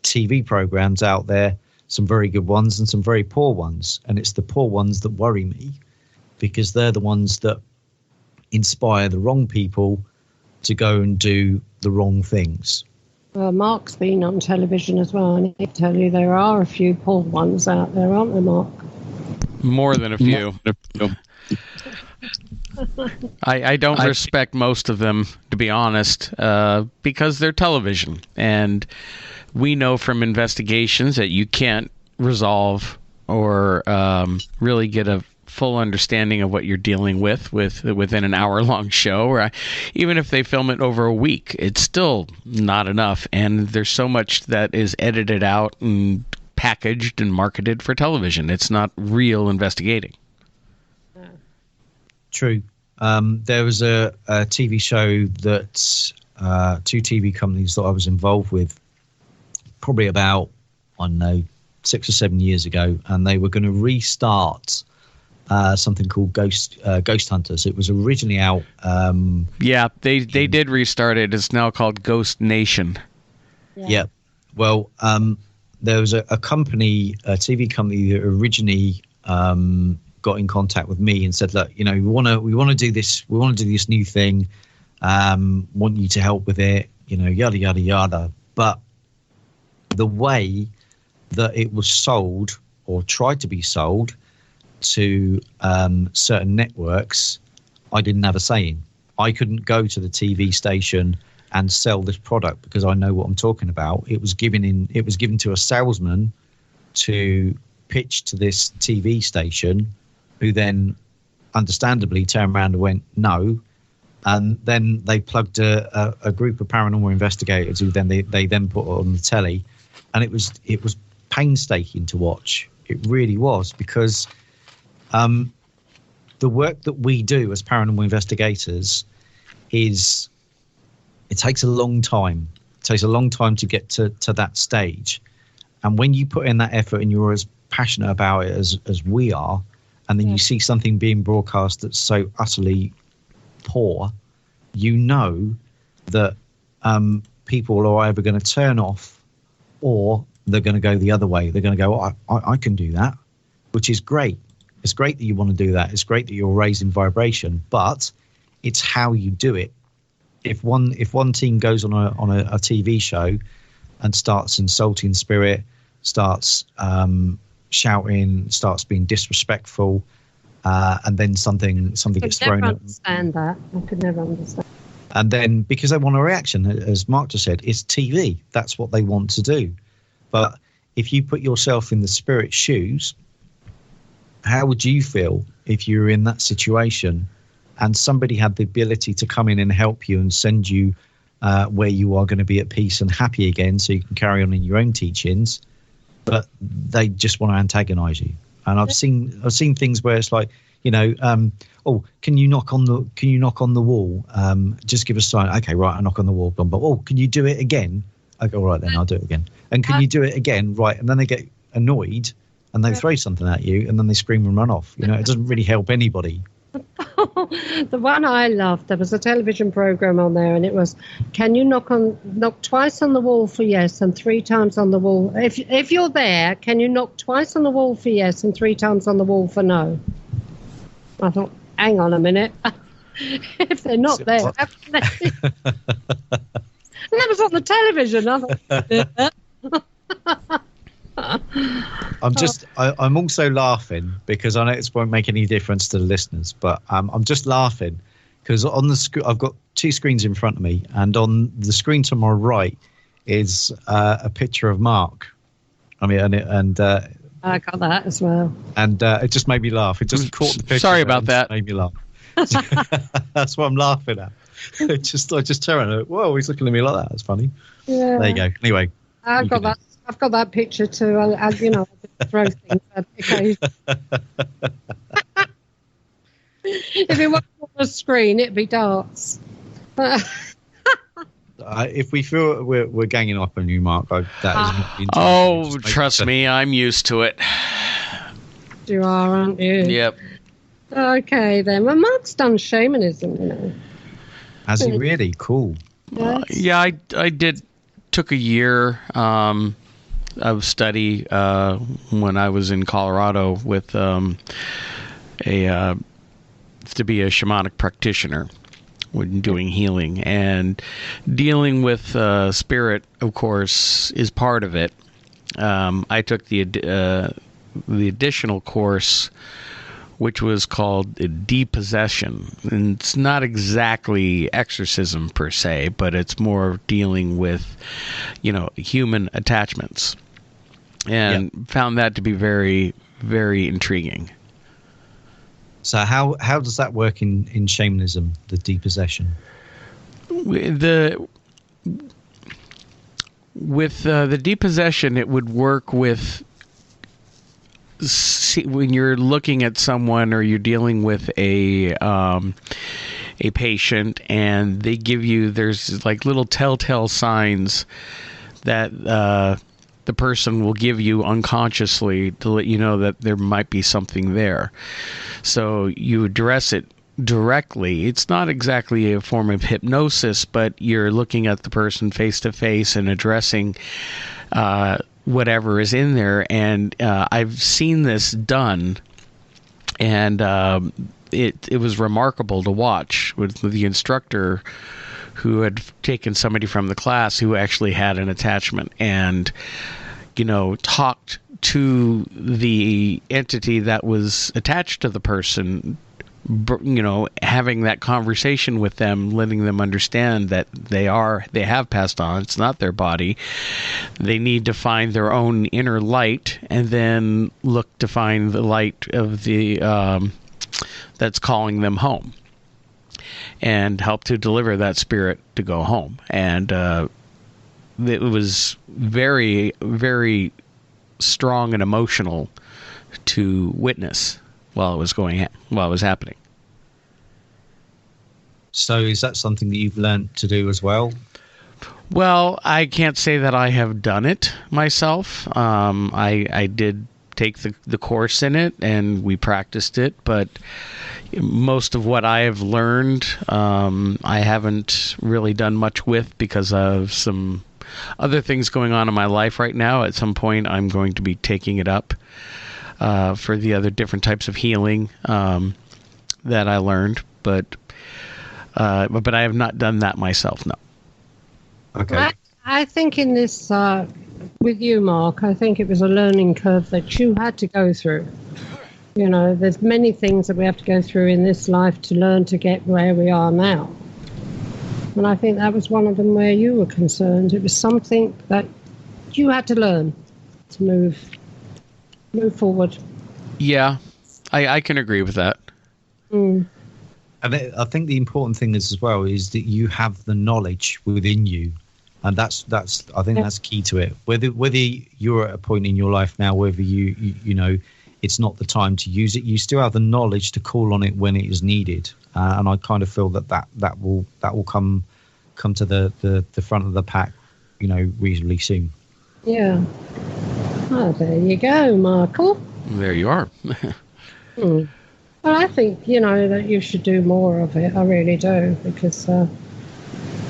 TV programs out there, some very good ones and some very poor ones, and it's the poor ones that worry me, because they're the ones that inspire the wrong people to go and do the wrong things. Mark's been on television as well, and he'll tell you there are a few poor ones out there, aren't there, Mark? More than a few. I don't respect most of them, to be honest, because they're television. And we know from investigations that you can't resolve or really get a full understanding of what you're dealing with within an hour-long show, or even if they film it over a week, it's still not enough. And there's so much that is edited out and packaged and marketed for television. It's not real investigating. True. There was a TV show that two TV companies that I was involved with probably about, 6 or 7 years ago, and they were going to restart something called Ghost Hunters. It was originally out. They did restart it. It's now called Ghost Nation. Yeah. Well, there was a TV company that originally got in contact with me and said, look, we want to do this. We want to do this new thing. Want you to help with it. Yada yada yada. But the way that it was sold or tried to be sold to certain networks, I didn't have a say in. I couldn't go to the TV station and sell this product because I know what I'm talking about. It was given to a salesman to pitch to this TV station, who then understandably turned around and went no, and then they plugged a group of paranormal investigators who then they then put it on the telly, and it was painstaking to watch. It really was, because the work that we do as paranormal investigators it takes a long time. It takes a long time to get to that stage. And when you put in that effort and you're as passionate about it as we are, and then you see something being broadcast that's so utterly poor, that people are either going to turn off or they're going to go the other way. They're going to go, I can do that, which is great. It's great that you want to do that. It's great that you're raising vibration, but it's how you do it. If one team goes on a TV show and starts insulting spirit, starts shouting, starts being disrespectful, and then something gets thrown at them. I could never understand. And then because they want a reaction, as Mark just said, it's TV. That's what they want to do. But if you put yourself in the spirit's shoes, how would you feel if you were in that situation and somebody had the ability to come in and help you and send you where you are going to be at peace and happy again, so you can carry on in your own teachings, but they just want to antagonize you? And I've seen things where it's like, can you knock on the wall? Just give a sign. Okay, right, I knock on the wall. But can you do it again? Okay, all right, then I'll do it again. And can you do it again? Right, and then they get annoyed and they throw something at you and then they scream and run off. It doesn't really help anybody. The one I loved, there was a television program on there, and it was, can you knock twice on the wall for yes and 3 times on the wall? If you're there, can you knock twice on the wall for yes and 3 times on the wall for no? I thought, hang on a minute. If they're not there, That was on the television. I'm also laughing because I know it won't make any difference to the listeners, but I'm just laughing because on the screen I've got two screens in front of me, and on the screen to my right is a picture of Mark. I mean, and I got that as well. And it just made me laugh. It just caught the picture. Sorry about that. Made me laugh. That's what I'm laughing at. I just turn and whoa, he's looking at me like that. That's funny. Yeah. There you go. Anyway, I've got that picture too. I throw things at occasion. If it wasn't on the screen, it'd be darts. If we feel we're ganging up on you, Mark, that is. Oh, trust me, I'm used to it. You are, aren't you? Yep. Okay, then. Well, Mark's done shamanism, Has he really? Cool. Yeah, I took a year of study when I was in Colorado with to be a shamanic practitioner when doing healing, and dealing with spirit, of course, is part of it. I took the additional course, which was called depossession, and it's not exactly exorcism per se, but it's more dealing with, human attachments, and found that to be very, very intriguing. So how does that work in shamanism, the depossession? With the depossession, it would work with when you're looking at someone or you're dealing with a patient, and they give you, there's like little telltale signs that the person will give you unconsciously to let you know that there might be something there. So you address it directly. It's not exactly a form of hypnosis, but you're looking at the person face to face and addressing whatever is in there. And I've seen this done, and it was remarkable to watch with the instructor who had taken somebody from the class who actually had an attachment, and talked to the entity that was attached to the person, having that conversation with them, letting them understand that they have passed on. It's not their body. They need to find their own inner light, and then look to find the light of the that's calling them home, and help to deliver that spirit to go home. And it was very, very strong and emotional to witness while it was happening. So is that something that you've learned to do as well? Well, I can't say that I have done it myself. I did take the course in it, and we practiced it, but most of what I have learned, I haven't really done much with because of some other things going on in my life right now. At some point, I'm going to be taking it up for the other different types of healing that I learned, but I have not done that myself. No. Okay. I think in this, with you, Mark, I think it was a learning curve that you had to go through. There's many things that we have to go through in this life to learn to get where we are now. And I think that was one of them where you were concerned. It was something that you had to learn to move forward. Yeah, I can agree with that. Mm. And I think the important thing is as well is that you have the knowledge within you, and that's I think that's key to it. Whether you're at a point in your life now, whether you know it's not the time to use it, you still have the knowledge to call on it when it is needed. And I kind of feel that will come to the front of the pack, reasonably soon. Yeah. Oh, there you go, Michael. There you are. Well, I think, that you should do more of it. I really do, because,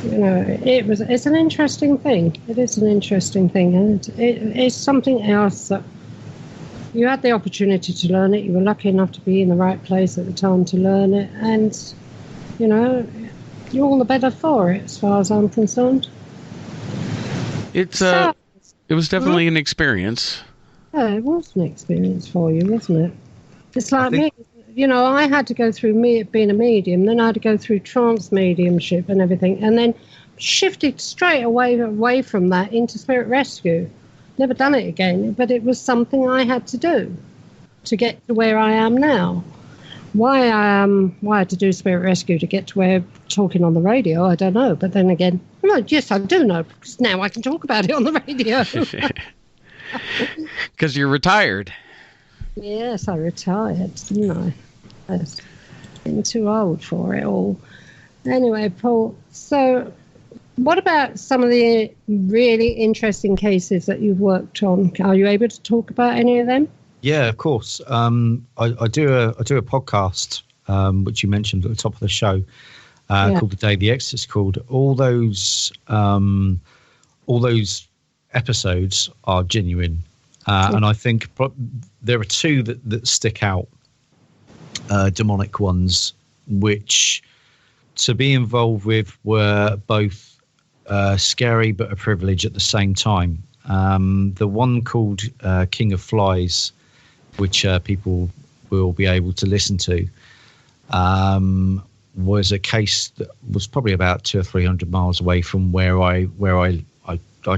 it's an interesting thing. It is an interesting thing. And it's something else that you had the opportunity to learn it. You were lucky enough to be in the right place at the time to learn it. And, you're all the better for it, as far as I'm concerned. It was definitely an experience. Yeah, it was an experience for you, wasn't it? It's like me. You know, I had to go through being a medium, then I had to go through trance mediumship and everything, and then shifted straight away from that into spirit rescue. Never done it again, but it was something I had to do to get to where I am now. Why I had to do spirit rescue to get to where talking on the radio, I don't know. But then again, well, yes, I do know, because now I can talk about it on the radio. Because you're retired. Yes, I retired, didn't I? I was getting too old for it all. Anyway, Paul, so what about some of the really interesting cases that you've worked on? Are you able to talk about any of them? Yeah, of course. I do a podcast, which you mentioned at the top of the show, called The Day of the Exorcist. Called all those episodes are genuine, and I think there are two that stick out, demonic ones, which to be involved with were both scary but a privilege at the same time. The one called King of Flies, which people will be able to listen to, was a case that was probably about 200 or 300 miles away from where I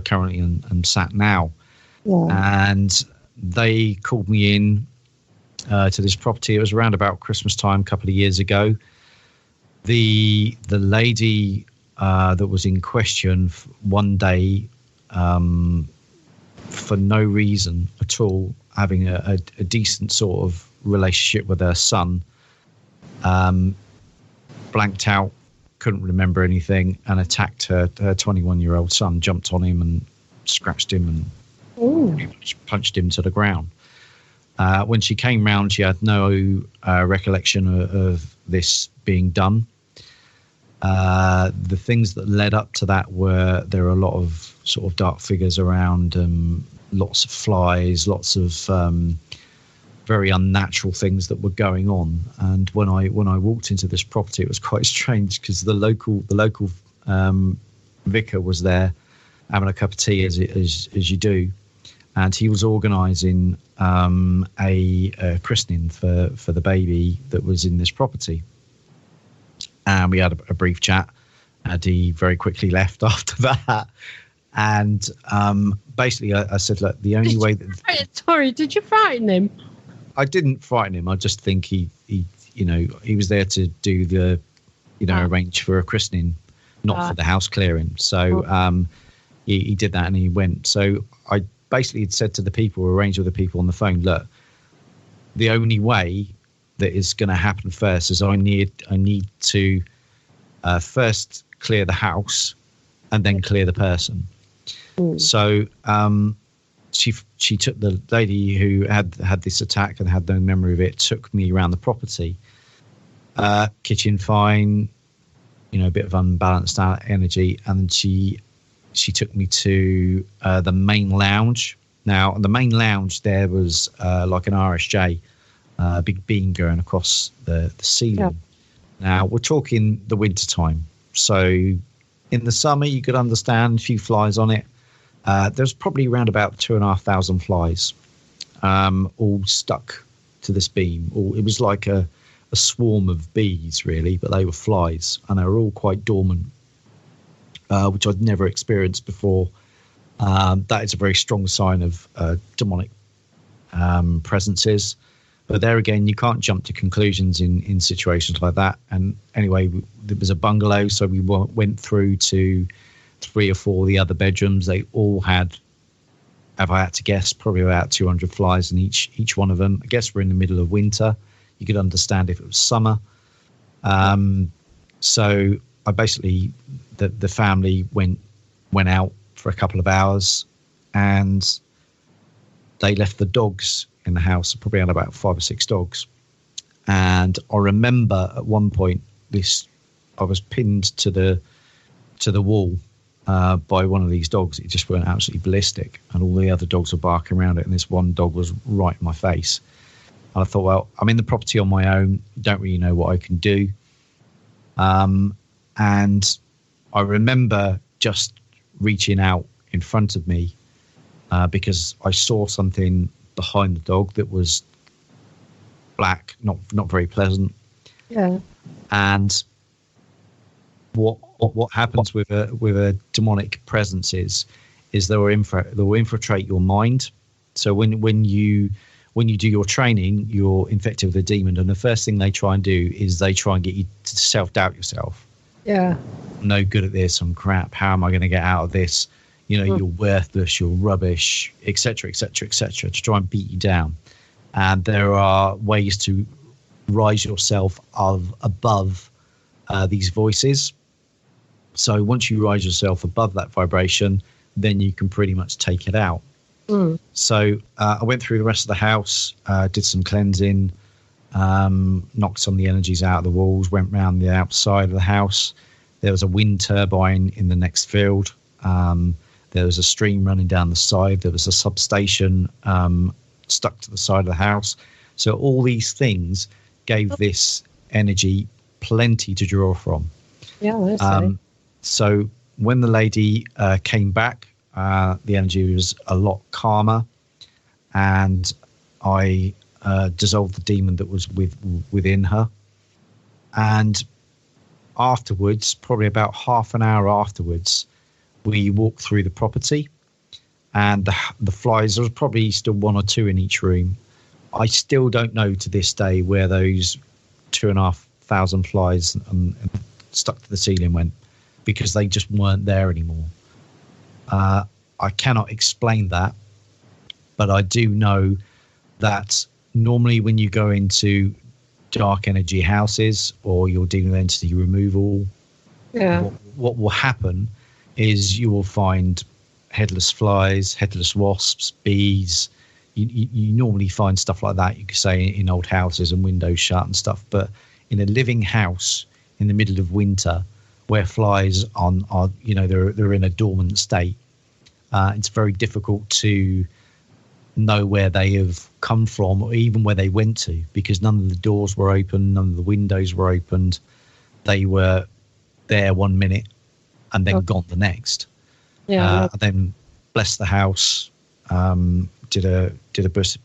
currently am sat now. Yeah. And they called me in to this property. It was around about Christmas time a couple of years ago. The lady that was in question one day, for no reason at all, having a decent sort of relationship with her son, blanked out, couldn't remember anything, and attacked her 21-year-old son, jumped on him and scratched him and pretty much punched him to the ground. When she came round, she had no recollection of this being done. The things that led up to that were there were a lot of sort of dark figures around, lots of flies, lots of very unnatural things that were going on. And when I walked into this property, it was quite strange because the local vicar was there having a cup of tea as you do, and he was organising a christening for the baby that was in this property. And we had a brief chat, and he very quickly left after that. And basically, I said, look, the only way that... Sorry, did you frighten him? I didn't frighten him. I just think he was there to do the, arrange for a christening, not for the house clearing. So he did that and he went. So I basically had said to the people, arranged with the people on the phone, look, the only way that is going to happen first is I need to first clear the house and then clear the person. So she took the lady who had this attack and had no memory of it, took me around the property. Kitchen fine, a bit of unbalanced energy, and she took me to the main lounge. Now, the main lounge there was like an RSJ, big beam going across the ceiling. Yeah. Now, we're talking the winter time, so in the summer you could understand a few flies on it. There's probably around about 2,500 flies, all stuck to this beam. It was like a swarm of bees, really, but they were flies, and they were all quite dormant, which I'd never experienced before. That is a very strong sign of demonic presences. But there again, you can't jump to conclusions in situations like that. And anyway, there was a bungalow, so we went through to 3 or 4 of the other bedrooms. They all had, if I had to guess, probably about 200 flies in each one of them. I guess we're in the middle of winter. You could understand if it was summer. So I basically, the family went out for a couple of hours, and they left the dogs in the house. I probably had about 5 or 6 dogs. And I remember at one point, I was pinned to the wall by one of these dogs. It just went absolutely ballistic, and all the other dogs were barking around it, and this one dog was right in my face. And I thought, well, I'm in the property on my own, don't really know what I can do. And I remember just reaching out in front of me because I saw something behind the dog that was black, not very pleasant. Yeah. And what happens with a demonic presence is they will infiltrate your mind. So when you do your training, you're infected with a demon, and the first thing they try and do is they try and get you to self-doubt yourself. Yeah. No good at this. I'm crap. How am I going to get out of this? You know, you're worthless. You're rubbish, etc., etc., etc. To try and beat you down. And there are ways to rise yourself above these voices. So once you rise yourself above that vibration, then you can pretty much take it out. So I went through the rest of the house, did some cleansing, knocked some of the energies out of the walls, went round the outside of the house. There was a wind turbine in the next field. There was a stream running down the side. There was a substation stuck to the side of the house. So all these things gave this energy plenty to draw from. Yeah, I see. So when the lady came back, the energy was a lot calmer, and I dissolved the demon that was within her. And afterwards, probably about half an hour afterwards, we walked through the property, and the flies, there was probably still one or two in each room. I still don't know to this day where those 2,500 flies stuck to the ceiling went, because they just weren't there anymore. I cannot explain that, but I do know that normally when you go into dark energy houses or you're dealing with entity removal, what will happen is you will find headless flies, headless wasps, bees. You normally find stuff like that, you could say, in old houses and windows shut and stuff. But in a living house in the middle of winter, where flies are they're in a dormant state, it's very difficult to know where they have come from or even where they went to, because none of the doors were open, none of the windows were opened. They were there 1 minute and then gone the next. And then blessed the house, did a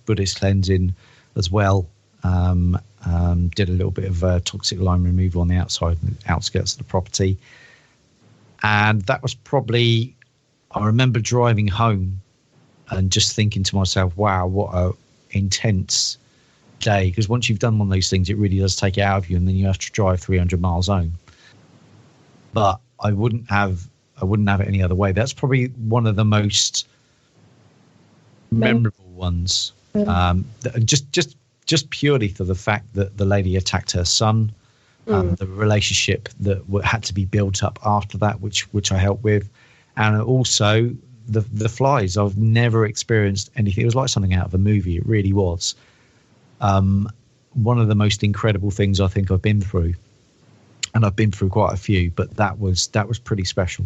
Buddhist cleansing as well. Did a little bit of toxic lime removal on the outside and outskirts of the property. And that was probably, I remember driving home and just thinking to myself, wow, what a intense day. Because once you've done one of those things, it really does take it out of you, and then you have to drive 300 miles home. But I wouldn't have it any other way. That's probably one of the most memorable ones. Just purely for the fact that the lady attacked her son, the relationship that had to be built up after that, which I helped with, and also the flies. I've never experienced anything. It was like something out of a movie. It really was. One of the most incredible things I think I've been through, and I've been through quite a few, but that was pretty special.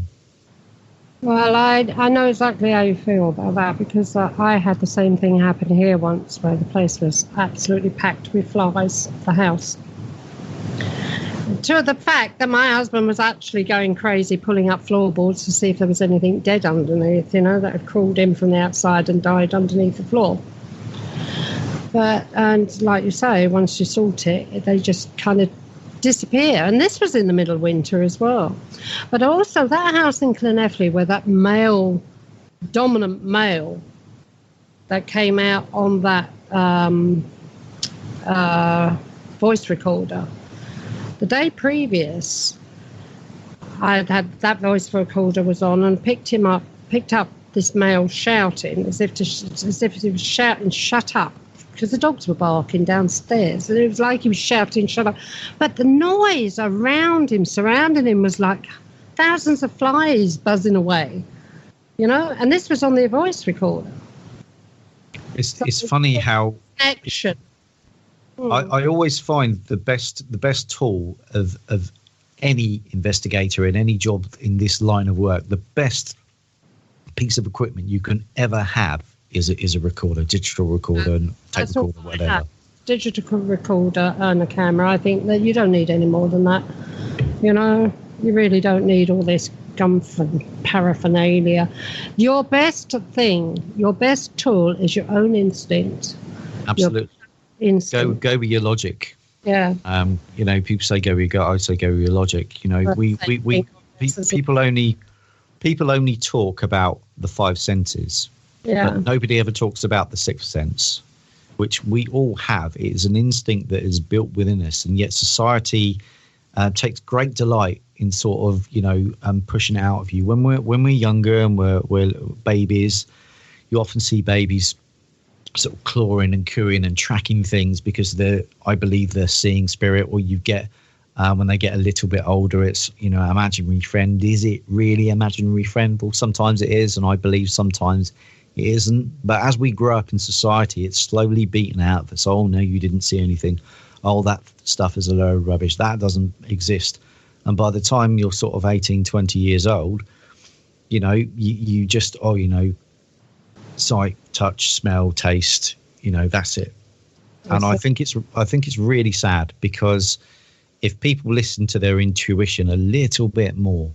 Well, I know exactly how you feel about that, because I had the same thing happen here once, where the place was absolutely packed with flies, the house. To the fact that my husband was actually going crazy, pulling up floorboards to see if there was anything dead underneath, that had crawled in from the outside and died underneath the floor. And like you say, once you sort it, they just kind of disappear. And this was in the middle of winter as well. But also that house in Llanelli, where that dominant male that came out on that voice recorder, the day previous, I had that voice recorder was on, and picked up this male shouting as if he was shouting, "Shut up," because the dogs were barking downstairs, and it was like he was shouting, "Shut up." But the noise around him, surrounding him, was like thousands of flies buzzing away, and this was on the voice recorder. It's funny how action. I always find the best tool of any investigator in any job in this line of work, the best piece of equipment you can ever have is a recorder, digital recorder, and tape recorder, whatever. Digital recorder and a camera. I think that you don't need any more than that. You really don't need all this paraphernalia. Your best thing, your best tool is your own instinct. Absolutely. Instinct. Go with your logic. Yeah. People say go with your gut. I say go with your logic. People only talk about the five senses. Yeah. But nobody ever talks about the sixth sense, which we all have. It is an instinct that is built within us, and yet society takes great delight in sort of pushing it out of you. When we're younger and we're babies, you often see babies sort of clawing and cooing and tracking things because I believe they're seeing spirit. Or you get when they get a little bit older, it's imaginary friend. Is it really imaginary friend? Well, sometimes it is, and I believe sometimes it isn't. But as we grow up in society, it's slowly beaten out. That's, oh no, you didn't see anything. Oh, that stuff is a load of rubbish. That doesn't exist. And by the time you're sort of 18, 20 years old, you just, sight, touch, smell, taste, that's it. And I think it's really sad, because if people listen to their intuition a little bit more,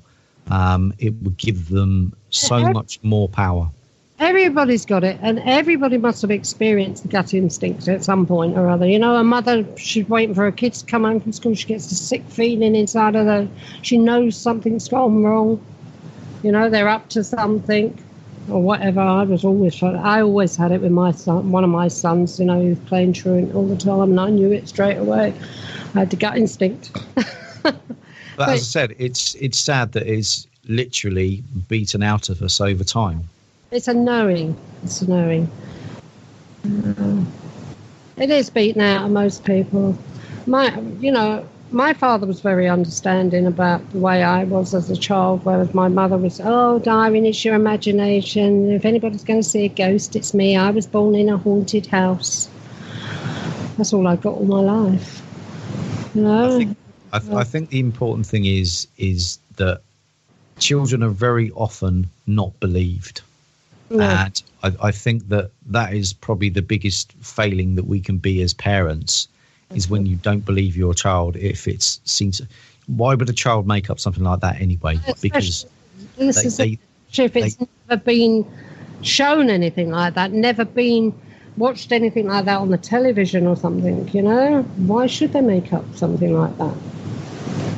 it would give them so much more power. Everybody's got it, and everybody must have experienced the gut instinct at some point or other. A mother, she's waiting for her kids to come home from school. She gets a sick feeling inside of her. She knows something's gone wrong. They're up to something or whatever. I always had it with my son, one of my sons, he was playing truant all the time, and I knew it straight away. I had the gut instinct. But as I said, it's sad that it's literally beaten out of us over time. It's a knowing. It is beaten out of most people. My father was very understanding about the way I was as a child, whereas my mother was, oh, Irene, it's your imagination. If anybody's going to see a ghost, it's me. I was born in a haunted house. That's all I got all my life. I think the important thing is that children are very often not believed. Yeah. And I think that is probably the biggest failing that we can be as parents, is when you don't believe your child. If it's seen, why would a child make up something like that anyway? Because if it's never been shown anything like that, never been watched anything like that on the television or something, why should they make up something like that?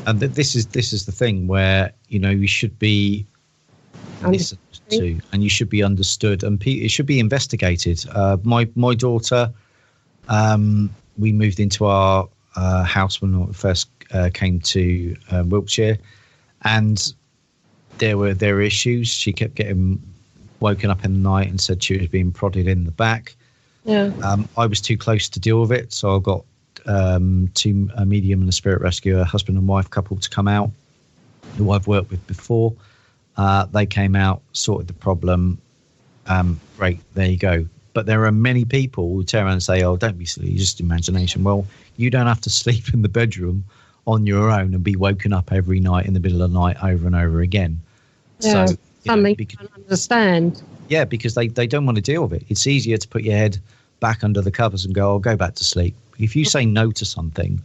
And this is the thing where you should be listened to, and you should be understood, and it should be investigated. My daughter, we moved into our house when we first came to Wiltshire, and there were issues. She kept getting woken up in the night and said she was being prodded in the back. Yeah. I was too close to deal with it, so I got a medium and a spirit rescuer, husband and wife couple, to come out, who I've worked with before. They came out, sorted the problem. Great, there you go. But there are many people who turn around and say, oh, don't be silly, just imagination. Well, you don't have to sleep in the bedroom on your own and be woken up every night in the middle of the night over and over again. Yeah, so something you don't understand. Yeah, because they don't want to deal with it. It's easier to put your head back under the covers and go, I'll go back to sleep. If you say no to something,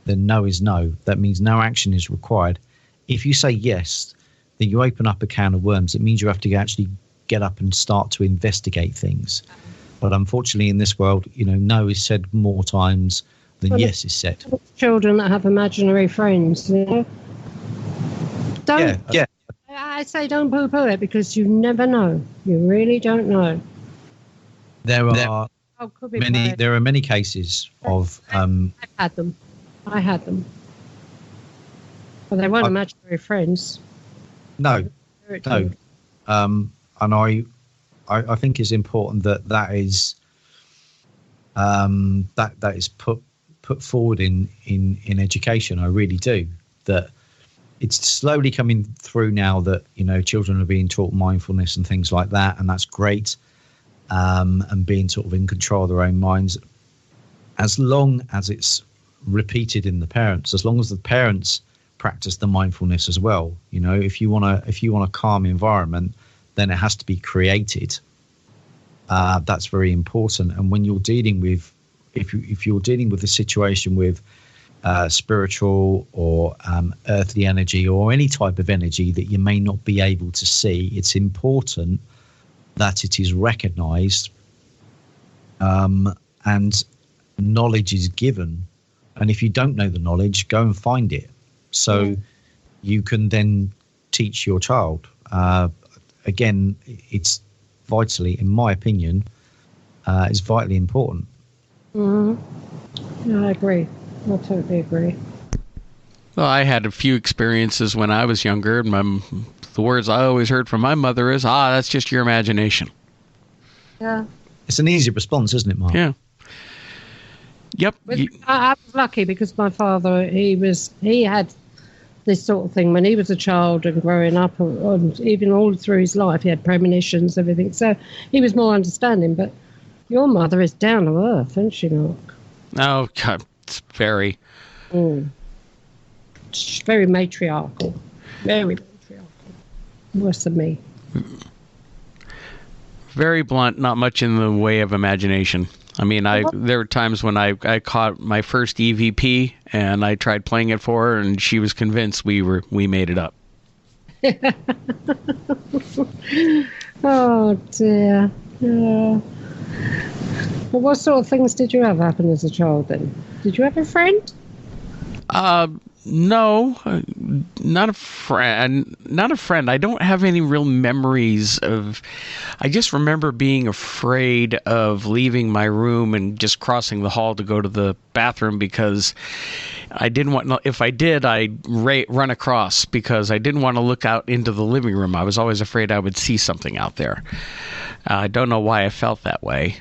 then no is no. That means no action is required. If you say yes, then you open up a can of worms. It means you have to actually get up and start to investigate things. But unfortunately, in this world, no is said more times than yes is said. Children that have imaginary friends, Don't. Yeah. I say don't poo-poo it, because you never know. You really don't know. There are many cases of. I had them. But they weren't imaginary friends. No. And I think it's important that is that is put forward in education. I really do. That it's slowly coming through now that children are being taught mindfulness and things like that, and that's great. And being sort of in control of their own minds, as long as it's repeated in the parents, as long as the parents practice the mindfulness as well. If you want a calm environment, then it has to be created. That's very important. And when you're dealing with, if you're dealing with a situation with spiritual or earthly energy or any type of energy that you may not be able to see, it's important that it is recognized and knowledge is given. And if you don't know the knowledge, go and find it. So you can then teach your child. Again, it's vitally, in my opinion, is vitally important. I agree. I totally agree. Well, I had a few experiences when I was younger. The words I always heard from my mother is, that's just your imagination. Yeah. It's an easy response, isn't it, Mark? Yeah. Yep. I was lucky because my father, he had this sort of thing when he was a child and growing up, and even all through his life, he had premonitions, everything. So he was more understanding. But your mother is down to earth, isn't she, Mark? Oh, God, it's very. She's very matriarchal. Very matriarchal. Worse than me. Very blunt, not much in the way of imagination. I mean, there were times when I caught my first EVP and I tried playing it for her, and she was convinced we made it up. Oh dear. Yeah. Well, what sort of things did you have happen as a child then? Did you have a friend? No, not a friend. Not a friend. I don't have any real memories of. I just remember being afraid of leaving my room and just crossing the hall to go to the bathroom because I didn't want. If I did, I'd run across because I didn't want to look out into the living room. I was always afraid I would see something out there. I don't know why I felt that way.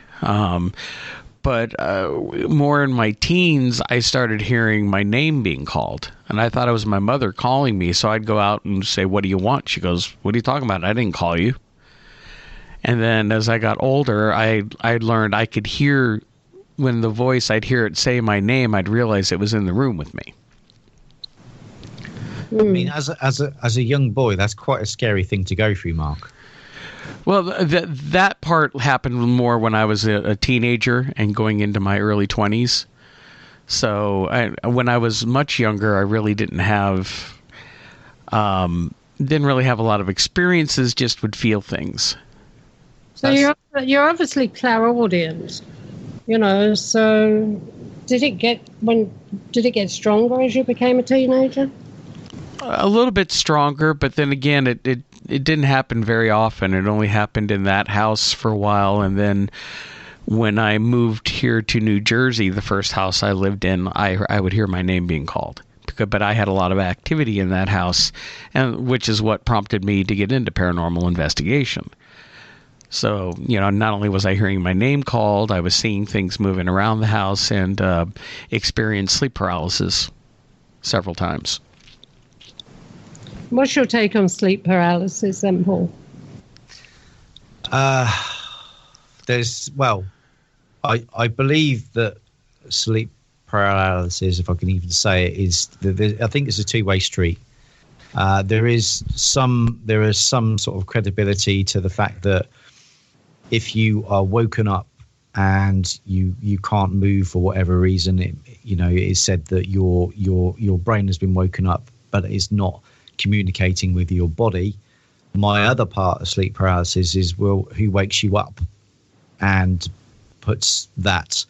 But more in my teens, I started hearing my name being called. And I thought it was my mother calling me. So I'd go out and say, "What do you want?" She goes, "What are you talking about? I didn't call you." And then as I got older, I learned I could hear when the voice, I'd hear it say my name, I'd realize it was in the room with me. I mean, as a young boy, that's quite a scary thing to go through, Mark. Well, that part happened more when I was a teenager and going into my early 20s. So when I was much younger, I really didn't really have a lot of experiences, just would feel things. So you're obviously clairaudient, so did it get stronger as you became a teenager? A little bit stronger, but then again, it didn't happen very often. It only happened in that house for a while, and then when I moved here to New Jersey, the first house I lived in, I would hear my name being called. But I had a lot of activity in that house, and which is what prompted me to get into paranormal investigation. So, not only was I hearing my name called, I was seeing things moving around the house and experienced sleep paralysis several times. What's your take on sleep paralysis then, Paul? I believe that sleep paralysis, if I can even say it, I think it's a two-way street. There is some sort of credibility to the fact that if you are woken up and you can't move for whatever reason, it is said that your brain has been woken up, but it's not communicating with your body. My other part of sleep paralysis is who wakes you up and puts that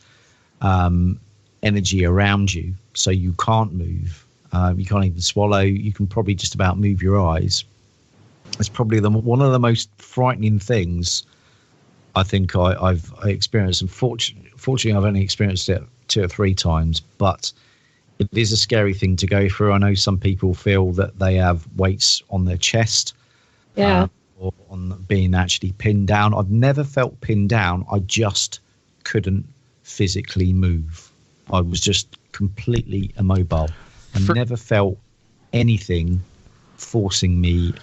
energy around you so you can't move. You can't even swallow. You can probably just about move your eyes. It's probably one of the most frightening things I think I've experienced. And fortunately, I've only experienced it 2 or 3 times, but it is a scary thing to go through. I know some people feel that they have weights on their chest, or on being actually pinned down. I've never felt pinned down. I just couldn't physically move. I was just completely immobile. I never felt anything forcing me,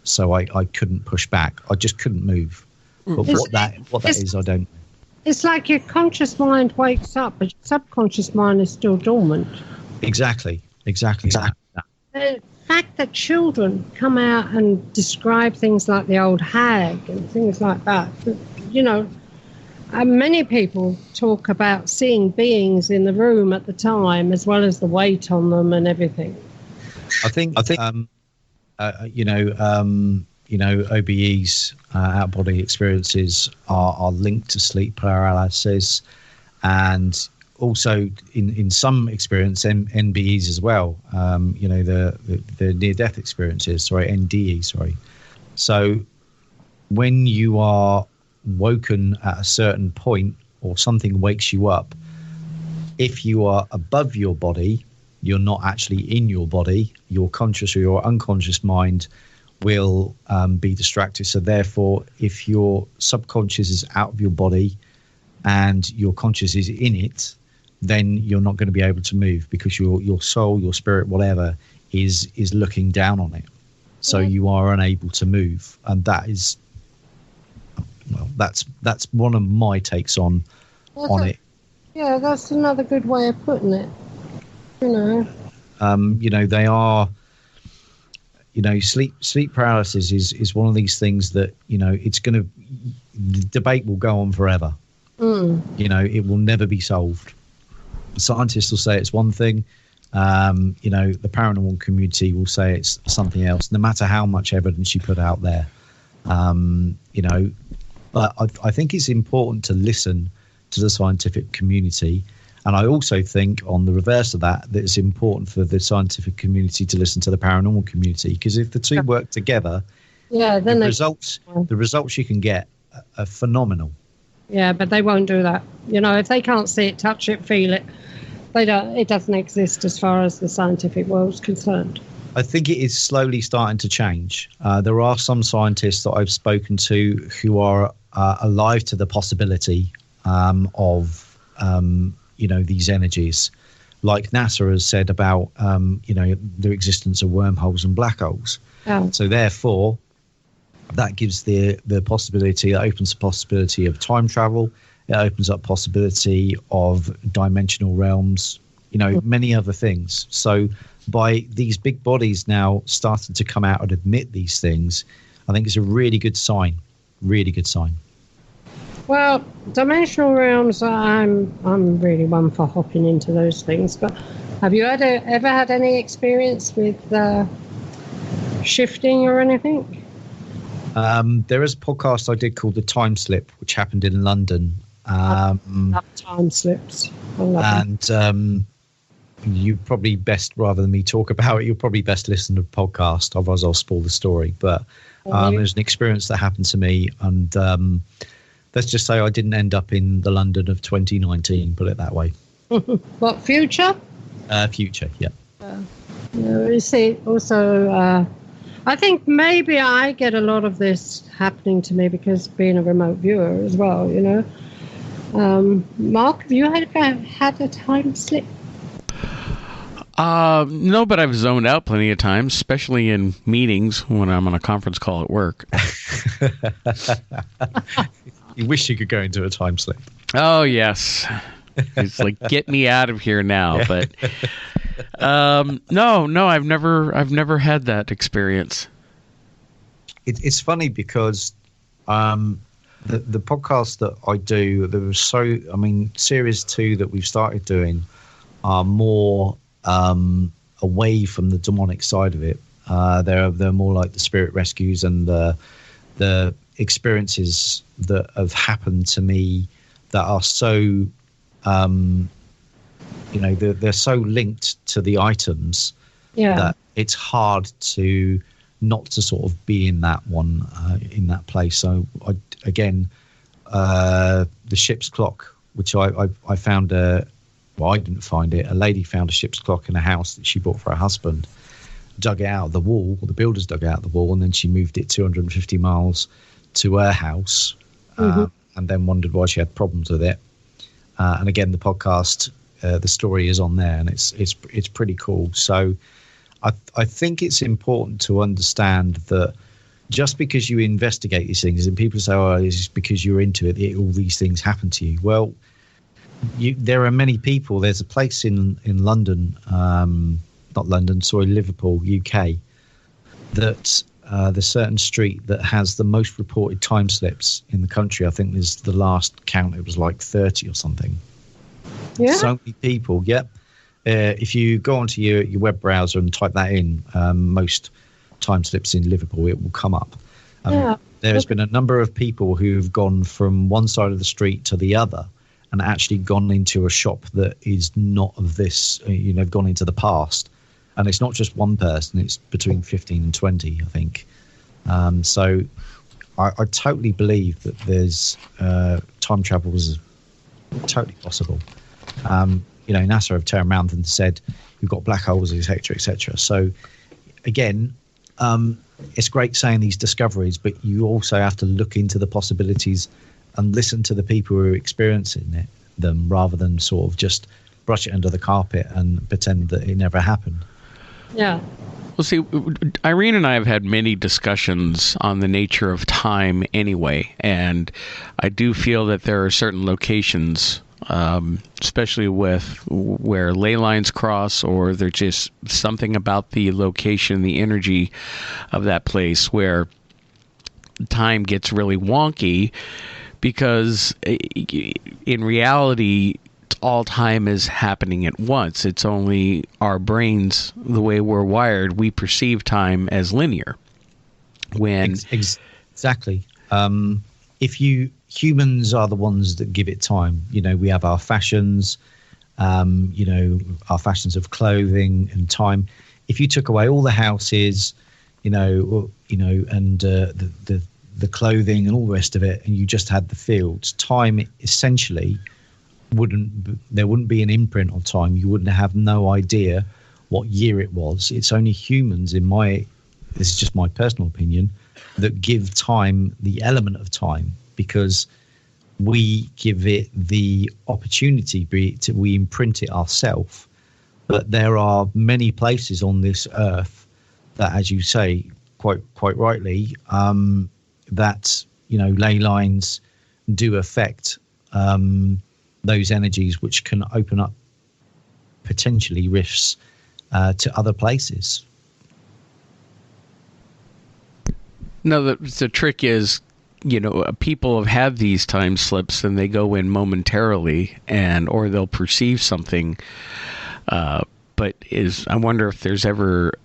so I couldn't push back. I just couldn't move. But what that is, I don't know. It's like your conscious mind wakes up, but your subconscious mind is still dormant. Exactly. The fact that children come out and describe things like the old hag and things like that, many people talk about seeing beings in the room at the time, as well as the weight on them and everything. I think OBEs, out-of-body experiences, are linked to sleep paralysis, and also in some experience NBEs as well. The near-death experiences, NDE. So when you are woken at a certain point, or something wakes you up, if you are above your body, you're not actually in your body. Your conscious or your unconscious mind will be distracted. So therefore, if your subconscious is out of your body and your conscious is in it, then you're not going to be able to move, because your soul, your spirit, whatever, is looking down on it. So you are unable to move. And that is, well, that's one of my takes on it. Yeah, that's another good way of putting it. They are, sleep paralysis is one of these things that, it's going to, the debate will go on forever. It will never be solved. Scientists will say it's one thing. The paranormal community will say it's something else, no matter how much evidence you put out there. But I think it's important to listen to the scientific community. And I also think, on the reverse of that it's important for the scientific community to listen to the paranormal community, because if the two work together, then the results you can get are phenomenal. Yeah, but they won't do that. If they can't see it, touch it, feel it, it doesn't exist as far as the scientific world's concerned. I think it is slowly starting to change. There are some scientists that I've spoken to who are alive to the possibility of these energies. Like NASA has said about the existence of wormholes and black holes. So therefore, that gives the possibility, that opens the possibility of time travel. It opens up possibility of dimensional realms, many other things. So by these big bodies now starting to come out and admit these things, I think it's a really good sign. Really good sign. Well, dimensional realms, I'm really one for hopping into those things. But have you ever had any experience with shifting or anything? There is a podcast I did called The Time Slip, which happened in London. I love time slips. I love them. You probably best, rather than me talk about it, you'll probably best listen to the podcast, otherwise I'll spoil the story. But there's an experience that happened to me, and let's just say I didn't end up in the London of 2019, put it that way. What, future? Future, yeah. You see, also, I think maybe I get a lot of this happening to me because being a remote viewer as well, Mark, have you had a time slip? No, but I've zoned out plenty of times, especially in meetings when I'm on a conference call at work. You wish you could go into a time slip. Oh, yes. It's like, get me out of here now. But no, I've never had that experience. It's funny because the podcast that I do, series 2 that we've started doing are more away from the demonic side of it. They're more like the spirit rescues and the experiences that have happened to me that are so they're so linked to the items that it's hard to not to sort of be in that one in that place. So the ship's clock, which I found I didn't find it. A lady found a ship's clock in a house that she bought for her husband, dug it out of the wall, or the builders dug it out of the wall, and then she moved it 250 miles to her house, and then wondered why she had problems with it. And again, the podcast, the story is on there, and it's pretty cool. So I think it's important to understand that just because you investigate these things, and people say, oh, it's because you're into it, all these things happen to you. Well, there are many people. There's a place in London, Liverpool, UK, that there's certain street that has the most reported time slips in the country. I think there's the last count, it was like 30 or something. Yeah. So many people, yep. If you go onto your web browser and type that in, most time slips in Liverpool, it will come up. There's been a number of people who've gone from one side of the street to the other and actually gone into a shop that is not of this, they've gone into the past. And it's not just one person, it's between 15 and 20, I think. So I totally believe that there's time travel is totally possible. NASA have turned around and said you've got black holes, etc., etc. So again, it's great saying these discoveries, but you also have to look into the possibilities and listen to the people who are experiencing them, rather than sort of just brush it under the carpet and pretend that it never happened. Yeah. Well, see, Irene and I have had many discussions on the nature of time anyway, and I do feel that there are certain locations, especially with where ley lines cross, or there's just something about the location, the energy of that place where time gets really wonky, because in reality, all time is happening at once. It's only our brains, the way we're wired, we perceive time as linear. When exactly. Humans are the ones that give it time. We have our fashions, our fashions of clothing and time. If you took away all the houses, and the clothing and all the rest of it, and you just had the fields, time essentially there wouldn't be an imprint on time. You wouldn't have no idea what year it was. It's only humans, this is just my personal opinion, that give time the element of time, because we give it the opportunity, we imprint it ourselves. But there are many places on this earth that, as you say, quite rightly, that ley lines do affect those energies, which can open up potentially rifts to other places. No, the trick is, people have had these time slips and they go in momentarily, or they'll perceive something. But I wonder if there's ever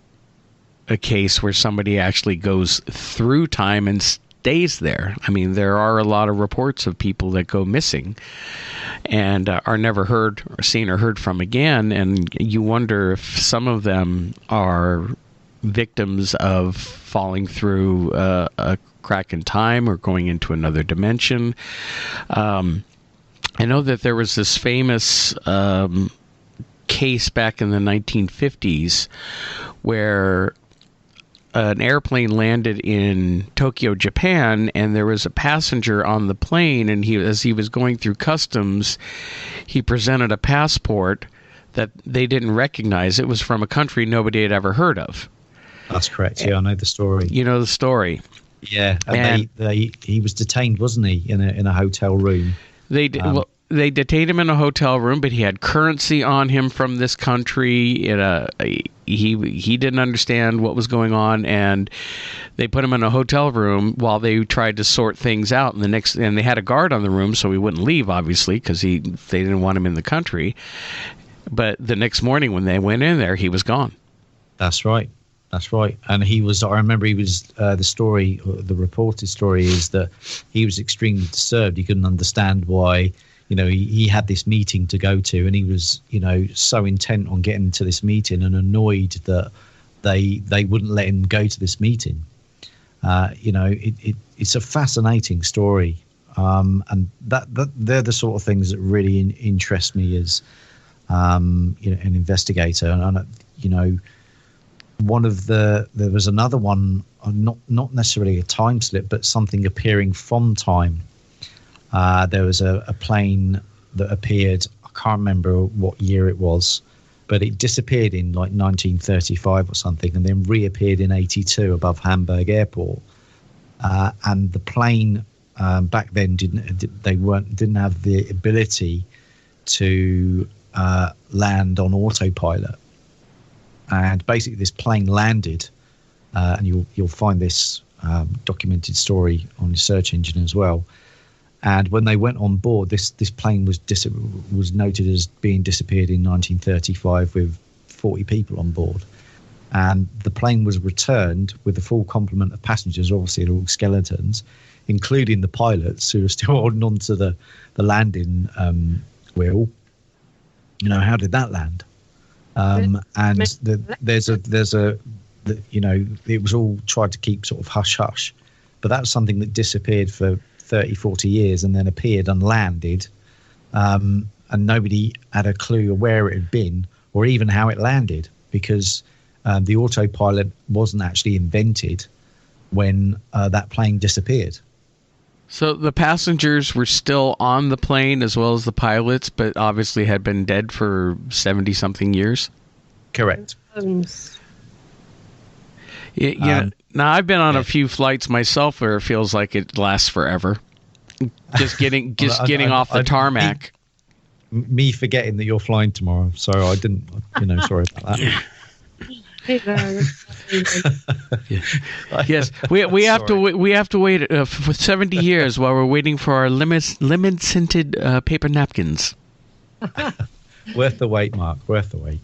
a case where somebody actually goes through time and stays there. I mean, there are a lot of reports of people that go missing and are never heard or seen or heard from again. And you wonder if some of them are victims of falling through a crack in time or going into another dimension. I know that there was this famous case back in the 1950s where an airplane landed in Tokyo, Japan, and there was a passenger on the plane, and as he was going through customs, he presented a passport that they didn't recognize. It was from a country nobody had ever heard of. That's correct. Yeah, I know the story. You know the story. Yeah, and he was detained, wasn't he, in a hotel room? They detained him in a hotel room, but he had currency on him from this country. He didn't understand what was going on, and they put him in a hotel room while they tried to sort things out. And they had a guard on the room, so he wouldn't leave, obviously, because they didn't want him in the country. But the next morning, when they went in there, he was gone. That's right. And I remember he was, the reported story is that he was extremely disturbed. He couldn't understand why, he had this meeting to go to, and he was, so intent on getting to this meeting and annoyed that they wouldn't let him go to this meeting. It's a fascinating story. And that they're the sort of things that really interest me as, an investigator. And there was another one, not necessarily a time slip, but something appearing from time. There was a plane that appeared, I can't remember what year it was, but it disappeared in like 1935 or something, and then reappeared in 82 above Hamburg Airport. And the plane back then didn't have the ability to land on autopilot. And basically this plane landed and you'll find this documented story on the search engine as well. And when they went on board, this plane was noted as being disappeared in 1935 with 40 people on board. And the plane was returned with a full complement of passengers. Obviously, they're all skeletons, including the pilots who are still holding on to the landing wheel. You know, how did that land? It was all tried to keep sort of hush hush, but that was something that disappeared for 30, 40 years and then appeared and landed, and nobody had a clue of where it had been or even how it landed, because the autopilot wasn't actually invented when that plane disappeared. So the passengers were still on the plane as well as the pilots, but obviously had been dead for 70-something years? Correct. Now, I've been on a few flights myself where it feels like it lasts forever. Just getting off the tarmac. Me forgetting that you're flying tomorrow, so I didn't, sorry about that. Yes, we have to wait for 70 years while we're waiting for our lemon scented paper napkins. Worth the wait, Mark. Worth the wait.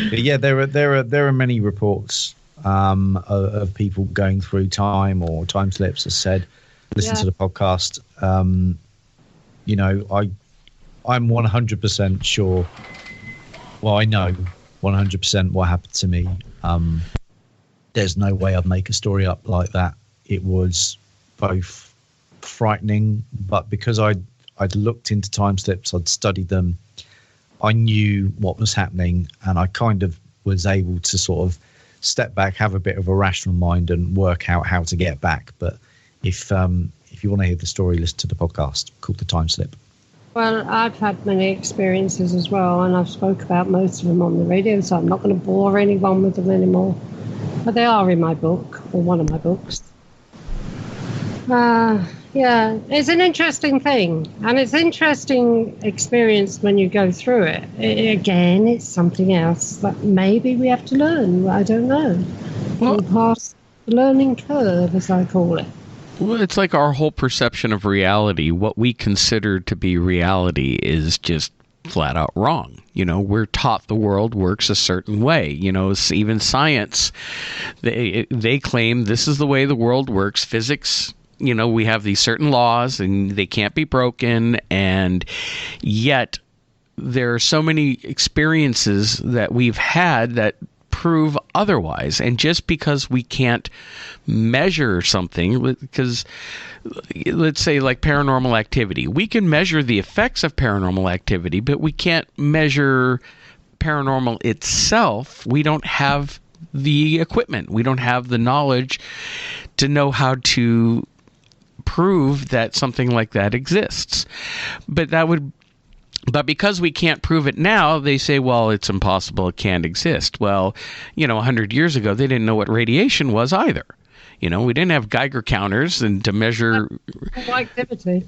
But yeah, there are many reports of people going through time or time slips. As said, listen to the podcast. I'm 100% sure. Well, I know 100% what happened to me. There's no way I'd make a story up like that. It was both frightening, but because I'd looked into time slips, I'd studied them, I knew what was happening, and I kind of was able to sort of step back, have a bit of a rational mind, and work out how to get back. But if you want to hear the story, listen to the podcast called The Time Slip. Well, I've had many experiences as well, and I've spoke about most of them on the radio, so I'm not going to bore anyone with them anymore. But they are in my book, or one of my books. Yeah, it's an interesting thing, and it's an interesting experience when you go through it. Again, it's something else that maybe we have to learn. I don't know. Well, past the learning curve, as I call it. Well, it's like our whole perception of reality. What we consider to be reality is just flat out wrong. We're taught the world works a certain way. Even science, they claim this is the way the world works. Physics, we have these certain laws and they can't be broken. And yet there are so many experiences that we've had that prove otherwise. And just because we can't measure something, because let's say like paranormal activity, we can measure the effects of paranormal activity, but we can't measure paranormal itself. We don't have the equipment. We don't have the knowledge to know how to prove that something like that exists. But because we can't prove it now, they say, well, it's impossible, it can't exist. Well, 100 years ago, they didn't know what radiation was either. We didn't have Geiger counters and to measure activity.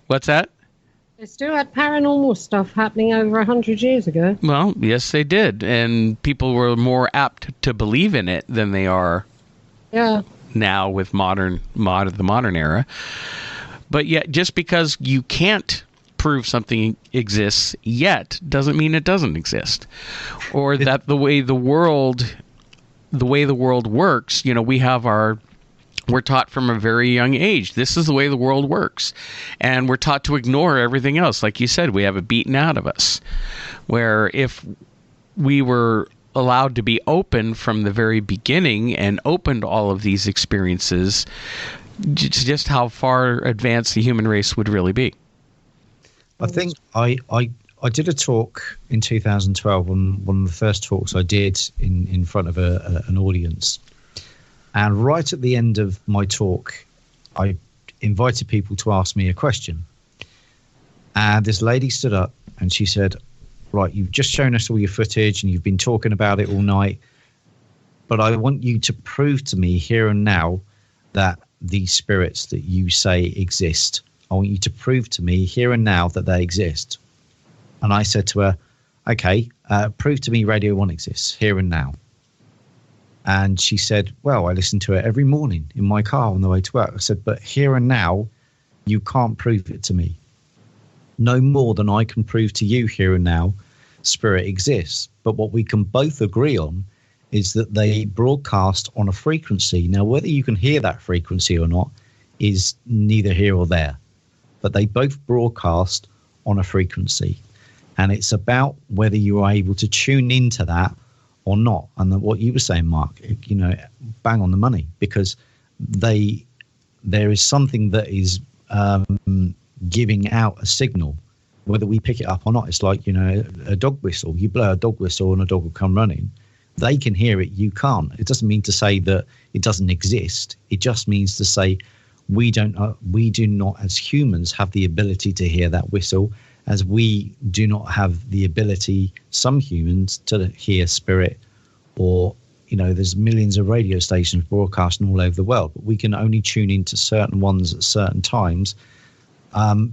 What's that? They still had paranormal stuff happening over 100 years ago. Well, yes, they did. And people were more apt to believe in it than they are now with the modern era. But yet, just because you can't prove something exists yet doesn't mean it doesn't exist, or that the way the world works. We're taught from a very young age, this is the way the world works, and we're taught to ignore everything else. Like you said, we have it beaten out of us, where if we were allowed to be open from the very beginning and open to all of these experiences, just how far advanced the human race would really be. I think I did a talk in 2012, one of the first talks I did in front of an audience. And right at the end of my talk, I invited people to ask me a question. And this lady stood up and she said, right, you've just shown us all your footage and you've been talking about it all night, but I want you to prove to me here and now that these spirits that you say exist, I want you to prove to me here and now that they exist. And I said to her, okay, prove to me Radio 1 exists here and now. And she said, well, I listen to it every morning in my car on the way to work. I said, but here and now, you can't prove it to me. No more than I can prove to you here and now, spirit exists. But what we can both agree on is that they broadcast on a frequency. Now, whether you can hear that frequency or not is neither here or there. But they both broadcast on a frequency. And it's about whether you are able to tune into that or not. And what you were saying, Mark, you know, bang on the money, because there is something that is giving out a signal, whether we pick it up or not. It's like, you know, a dog whistle. You blow a dog whistle and a dog will come running. They can hear it, you can't. It doesn't mean to say that it doesn't exist. It just means to say we do not as humans have the ability to hear that whistle, as we do not have the ability, some humans, to hear spirit. Or, you know, there's millions of radio stations broadcasting all over the world, but we can only tune into certain ones at certain times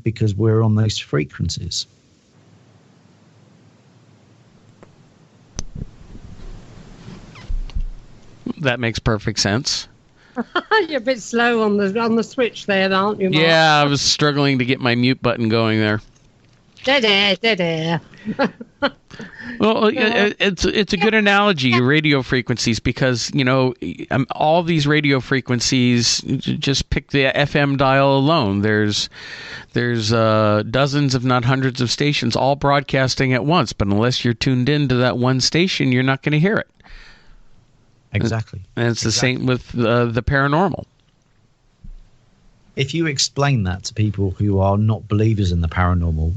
because we're on those frequencies. That makes perfect sense. You're a bit slow on the switch there, aren't you, Mark? Yeah, I was struggling to get my mute button going there. Dead. Well, it's a good analogy, radio frequencies, because, you know, all these radio frequencies, just pick the FM dial alone. There's dozens, if not hundreds, of stations all broadcasting at once. But unless you're tuned into that one station, you're not going to hear it. Exactly. And it's the same with the paranormal. If you explain that to people who are not believers in the paranormal,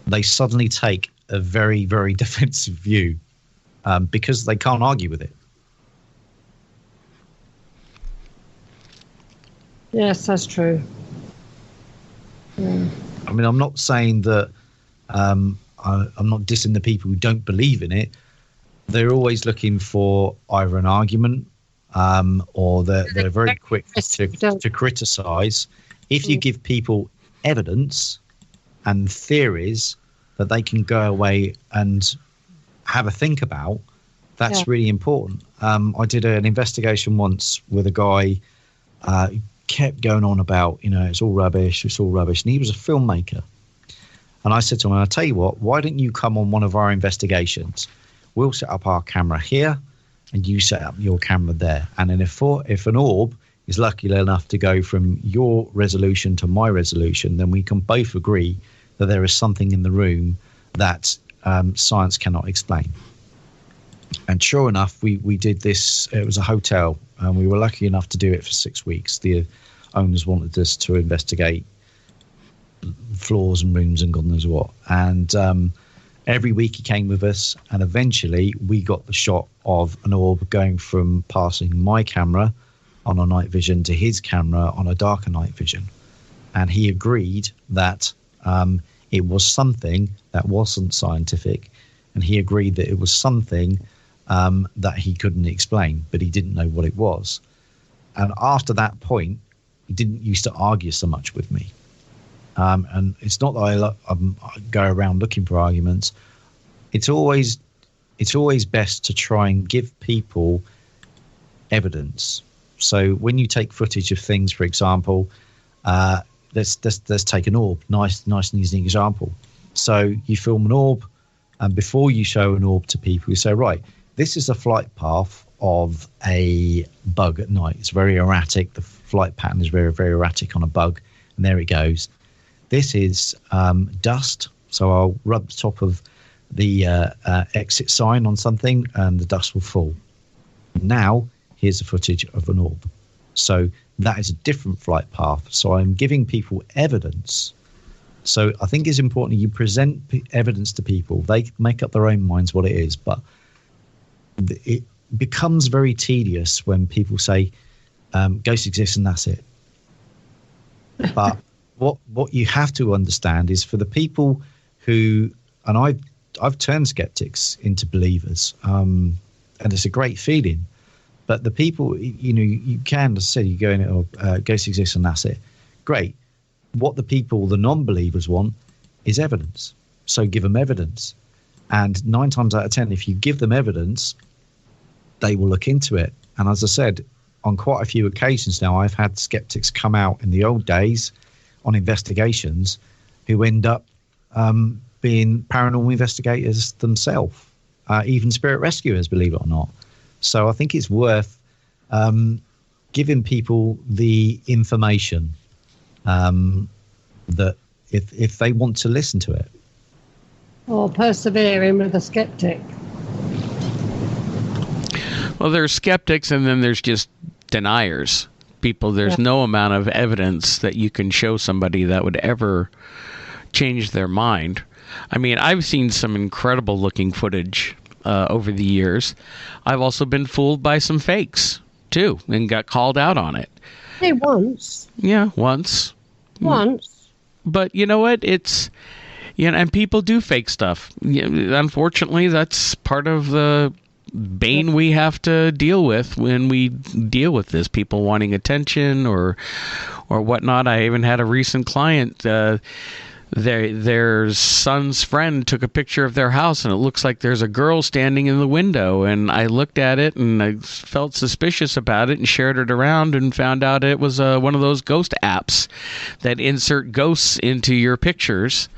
they suddenly take a very, very defensive view because they can't argue with it. Yes, that's true. Yeah. I mean, I'm not saying that I'm not dissing the people who don't believe in it. They're always looking for either an argument or they're very quick to criticize. If you give people evidence and theories that they can go away and have a think about, that's really important. I did an investigation once with a guy who kept going on about, you know, it's all rubbish, and he was a filmmaker. And I said to him, I'll tell you what, why don't you come on one of our investigations? We'll set up our camera here and you set up your camera there. And then if an orb is lucky enough to go from your resolution to my resolution, then we can both agree that there is something in the room that science cannot explain. And sure enough, we did this. It was a hotel, and we were lucky enough to do it for 6 weeks. The owners wanted us to investigate floors and rooms and God knows what. And every week he came with us, and eventually we got the shot of an orb going from passing my camera on a night vision to his camera on a darker night vision. And he agreed that it was something that wasn't scientific, and he agreed that it was something that he couldn't explain, but he didn't know what it was. And after that point, he didn't used to argue so much with me. And it's not that I go around looking for arguments. It's always best to try and give people evidence. So when you take footage of things, for example, let's take an orb. Nice and easy example. So you film an orb, and before you show an orb to people, you say, right, this is the flight path of a bug at night. It's very erratic. The flight pattern is very, very erratic on a bug, and there it goes. This is dust. So I'll rub the top of the exit sign on something, and the dust will fall. Now, here's the footage of an orb. So that is a different flight path. So I'm giving people evidence. So I think it's important you present evidence to people. They make up their own minds what it is, but it becomes very tedious when people say ghosts exist and that's it. But what you have to understand is, for the people who, and I've turned skeptics into believers, and it's a great feeling. But the people, you know, you can, as I said, you go in, ghosts exist and that's it. Great. What the people, the non-believers, want is evidence. So give them evidence. And 9 times out of 10, if you give them evidence, they will look into it. And as I said, on quite a few occasions now, I've had skeptics come out in the old days on investigations who end up being paranormal investigators themselves, even spirit rescuers, believe it or not. So I think it's worth giving people the information that if they want to listen to it. Or persevering with a skeptic. Well, there's skeptics, and then there's just deniers. People, there's no amount of evidence that you can show somebody that would ever change their mind. I mean, I've seen some incredible looking footage over the years. I've also been fooled by some fakes, too, and got called out on it. Hey, once. Yeah, once. Once. But you know what? It's... and people do fake stuff. Unfortunately, that's part of the bane we have to deal with when we deal with this. People wanting attention or whatnot. I even had a recent client. Their son's friend took a picture of their house, and it looks like there's a girl standing in the window. And I looked at it, and I felt suspicious about it, and shared it around, and found out it was one of those ghost apps that insert ghosts into your pictures.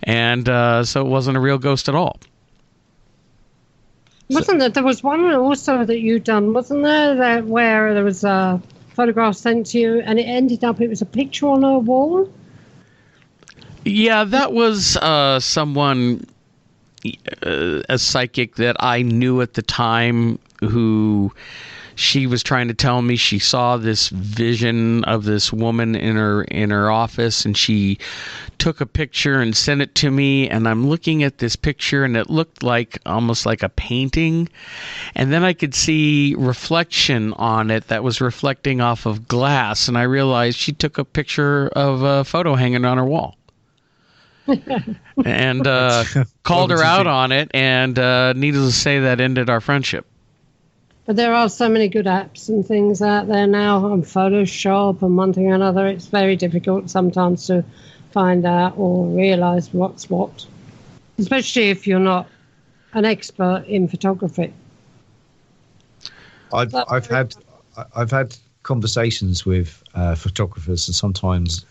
And so it wasn't a real ghost at all. Wasn't there was one also that you done, wasn't there, where there was a photograph sent to you, and it ended up, it was a picture on a wall? Yeah, that was someone, a psychic that I knew at the time, who she was trying to tell me she saw this vision of this woman in her office, and she took a picture and sent it to me, and I'm looking at this picture, and it looked like almost like a painting, and then I could see reflection on it that was reflecting off of glass, and I realized she took a picture of a photo hanging on her wall. And called her out on it, and needless to say, that ended our friendship. But there are so many good apps and things out there now on Photoshop and one thing or another. It's very difficult sometimes to find out or realize what's what, especially if you're not an expert in photography. I've had conversations with photographers, and sometimes,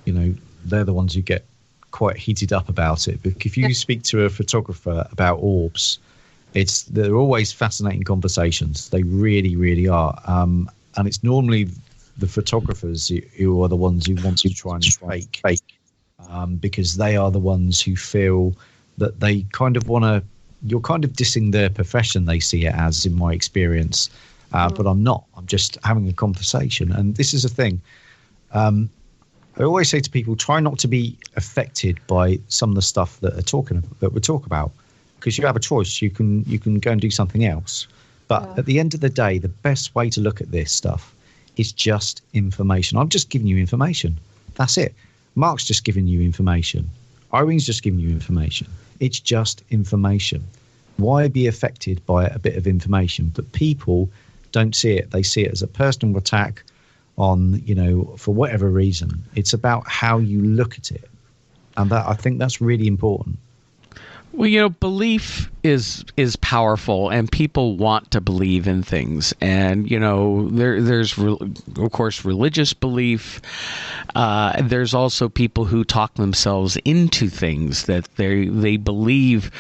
they're the ones who get quite heated up about it. But if you speak to a photographer about orbs, they're always fascinating conversations. They really, really are. And it's normally the photographers who are the ones who want to try and fake, because they are the ones who feel that they kind of want to. You're kind of dissing their profession, they see it as, in my experience. But I'm not. I'm just having a conversation. And this is a thing. I always say to people, try not to be affected by some of the stuff that we talk about, because you have a choice. You can go and do something else. But at the end of the day, the best way to look at this stuff is just information. I'm just giving you information. That's it. Mark's just giving you information. Irene's just giving you information. It's just information. Why be affected by a bit of information? But people don't see it. They see it as a personal attack on, for whatever reason. It's about how you look at it. And I think that's really important. Well, belief is powerful, and people want to believe in things. And, there's, of course, religious belief. There's also people who talk themselves into things, that they believe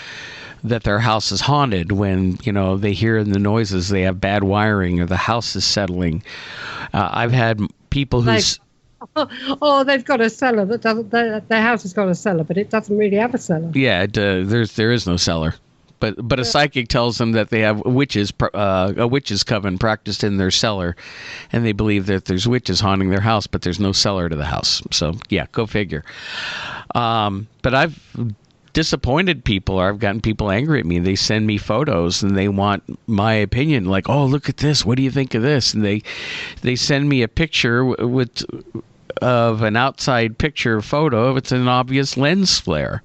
that their house is haunted when, they hear the noises, they have bad wiring, or the house is settling. I've had people who... they've got a cellar that doesn't. Their house has got a cellar, but it doesn't really have a cellar. Yeah, there is no cellar, but a psychic tells them that they have a witch's coven practiced in their cellar, and they believe that there's witches haunting their house, but there's no cellar to the house. So yeah, go figure. But I've disappointed people, or I've gotten people angry at me. They send me photos and they want my opinion, like, oh, look at this, what do you think of this? And they send me a picture of an outside picture photo. It's an obvious lens flare.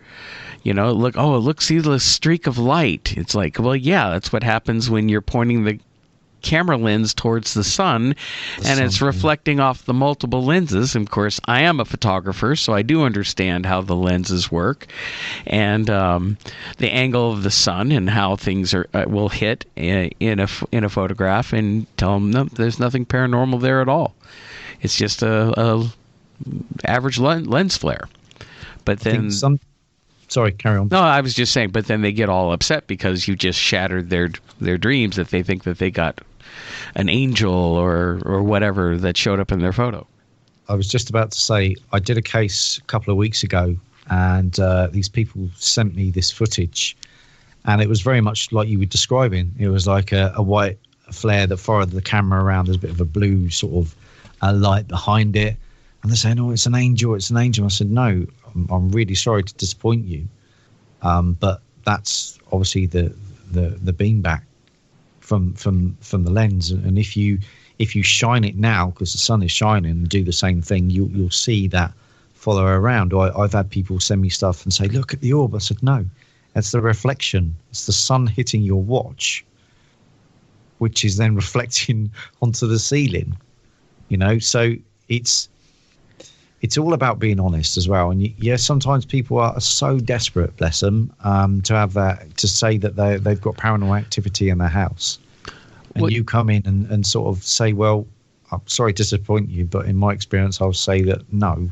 Look, see the streak of light. It's like, well, yeah, that's what happens when you're pointing the camera lens towards the sun, and it's reflecting off the multiple lenses. And of course, I am a photographer, so I do understand how the lenses work, and the angle of the sun and how things will hit in a photograph, and tell them no, there's nothing paranormal there at all. It's just a average lens flare. But then sorry, carry on. No, I was just saying, but then they get all upset because you just shattered their dreams, that they think that they got an angel or whatever that showed up in their photo. I was just about to say, I did a case a couple of weeks ago, and these people sent me this footage, and it was very much like you were describing. It was like a white flare that followed the camera around. There's a bit of a blue sort of light behind it. And they're saying, oh, it's an angel, it's an angel. I said, no, I'm really sorry to disappoint you. But that's obviously the beamback from the lens. And if you shine it now, because the sun is shining, and do the same thing, you'll see that follow around. I've had people send me stuff and say, look at the orb. I said, no, it's the reflection. It's the sun hitting your watch, which is then reflecting onto the ceiling. So it's all about being honest as well. And sometimes people are so desperate, bless them, to have that, to say that they've got paranormal activity in their house. And you come in and sort of say, well, I'm sorry to disappoint you, but in my experience, I'll say that no.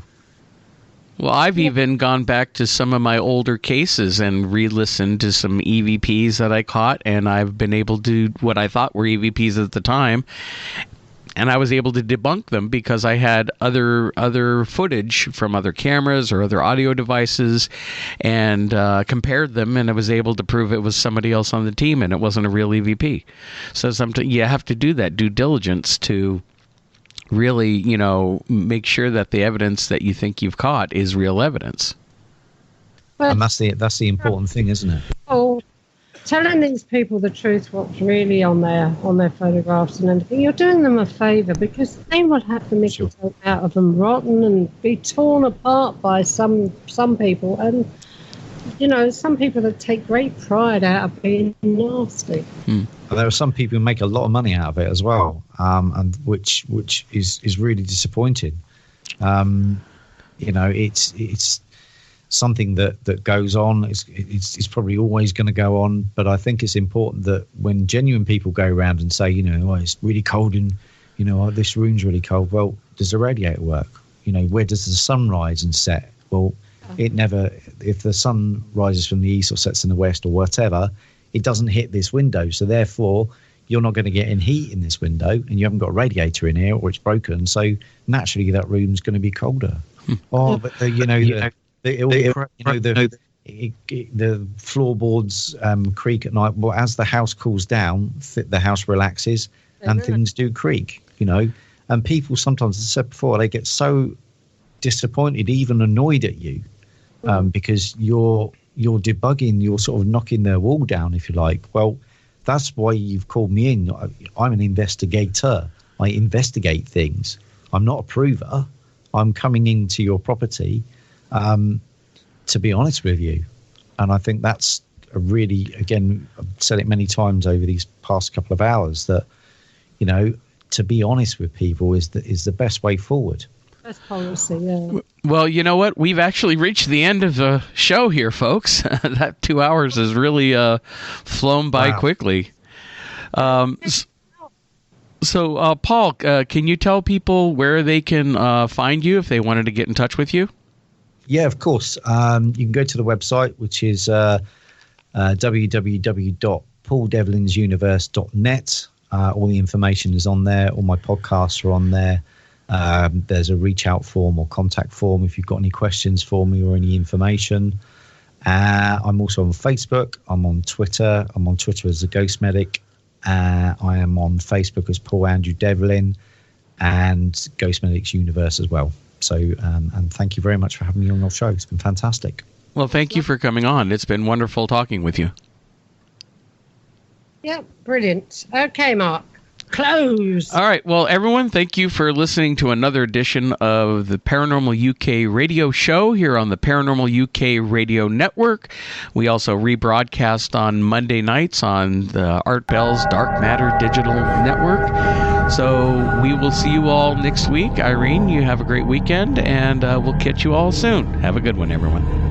Well, I've even gone back to some of my older cases and re-listened to some EVPs that I caught, and I've been able to do what I thought were EVPs at the time. And I was able to debunk them because I had other footage from other cameras or other audio devices, and compared them, and I was able to prove it was somebody else on the team and it wasn't a real EVP. So sometimes you have to do that due diligence to really, make sure that the evidence that you think you've caught is real evidence. And that's the important thing, isn't it? Oh, telling these people the truth, what's really on their photographs and everything, you're doing them a favour, because they will have the mickey out of them rotten and be torn apart by some people. And some people that take great pride out of being nasty. There are some people who make a lot of money out of it as well, and which is really disappointing. It's something that goes on. It's probably always going to go on, but I think it's important that when genuine people go around and say, it's really cold and this room's really cold. Well, does the radiator work? Where does the sun rise and set? Well, it never. If the sun rises from the east or sets in the west or whatever, it doesn't hit this window. So therefore, you're not going to get any heat in this window, and you haven't got a radiator in here, or it's broken. So naturally, that room's going to be colder. Oh, but the floorboards creak at night. Well, as the house cools down, the house relaxes, and things do creak. And people sometimes, as I said before, they get so disappointed, even annoyed at you, because you're debugging, you're sort of knocking their wall down, if you like. Well, that's why you've called me in. I'm an investigator. I investigate things. I'm not a prover. I'm coming into your property to be honest with you. And I think that's a really, again, I've said it many times over these past couple of hours, that, to be honest with people is the best way forward. Best policy, yeah. Well, you know what? We've actually reached the end of the show here, folks. That 2 hours has really flown by quickly. So, Paul, can you tell people where they can find you if they wanted to get in touch with you? Yeah, of course. You can go to the website, which is www.pauldevlinsuniverse.net. All the information is on there. All my podcasts are on there. There's a reach out form or contact form if you've got any questions for me or any information. I'm also on Facebook. I'm on Twitter. I'm on Twitter as a Ghost Medic. I am on Facebook as Paul Andrew Devlin, and Ghost Medics Universe as well. So, and thank you very much for having me on your show. It's been fantastic. Well, thank you for coming on. It's been wonderful talking with you. Yep, brilliant. Okay, Mark. close. All right. Well, everyone, thank you for listening to another edition of the Paranormal UK radio show here on the Paranormal UK radio network. We also rebroadcast on Monday nights on the Art Bell's Dark Matter Digital Network. So we will see you all next week. Irene, you have a great weekend, and we'll catch you all soon. Have a good one, everyone.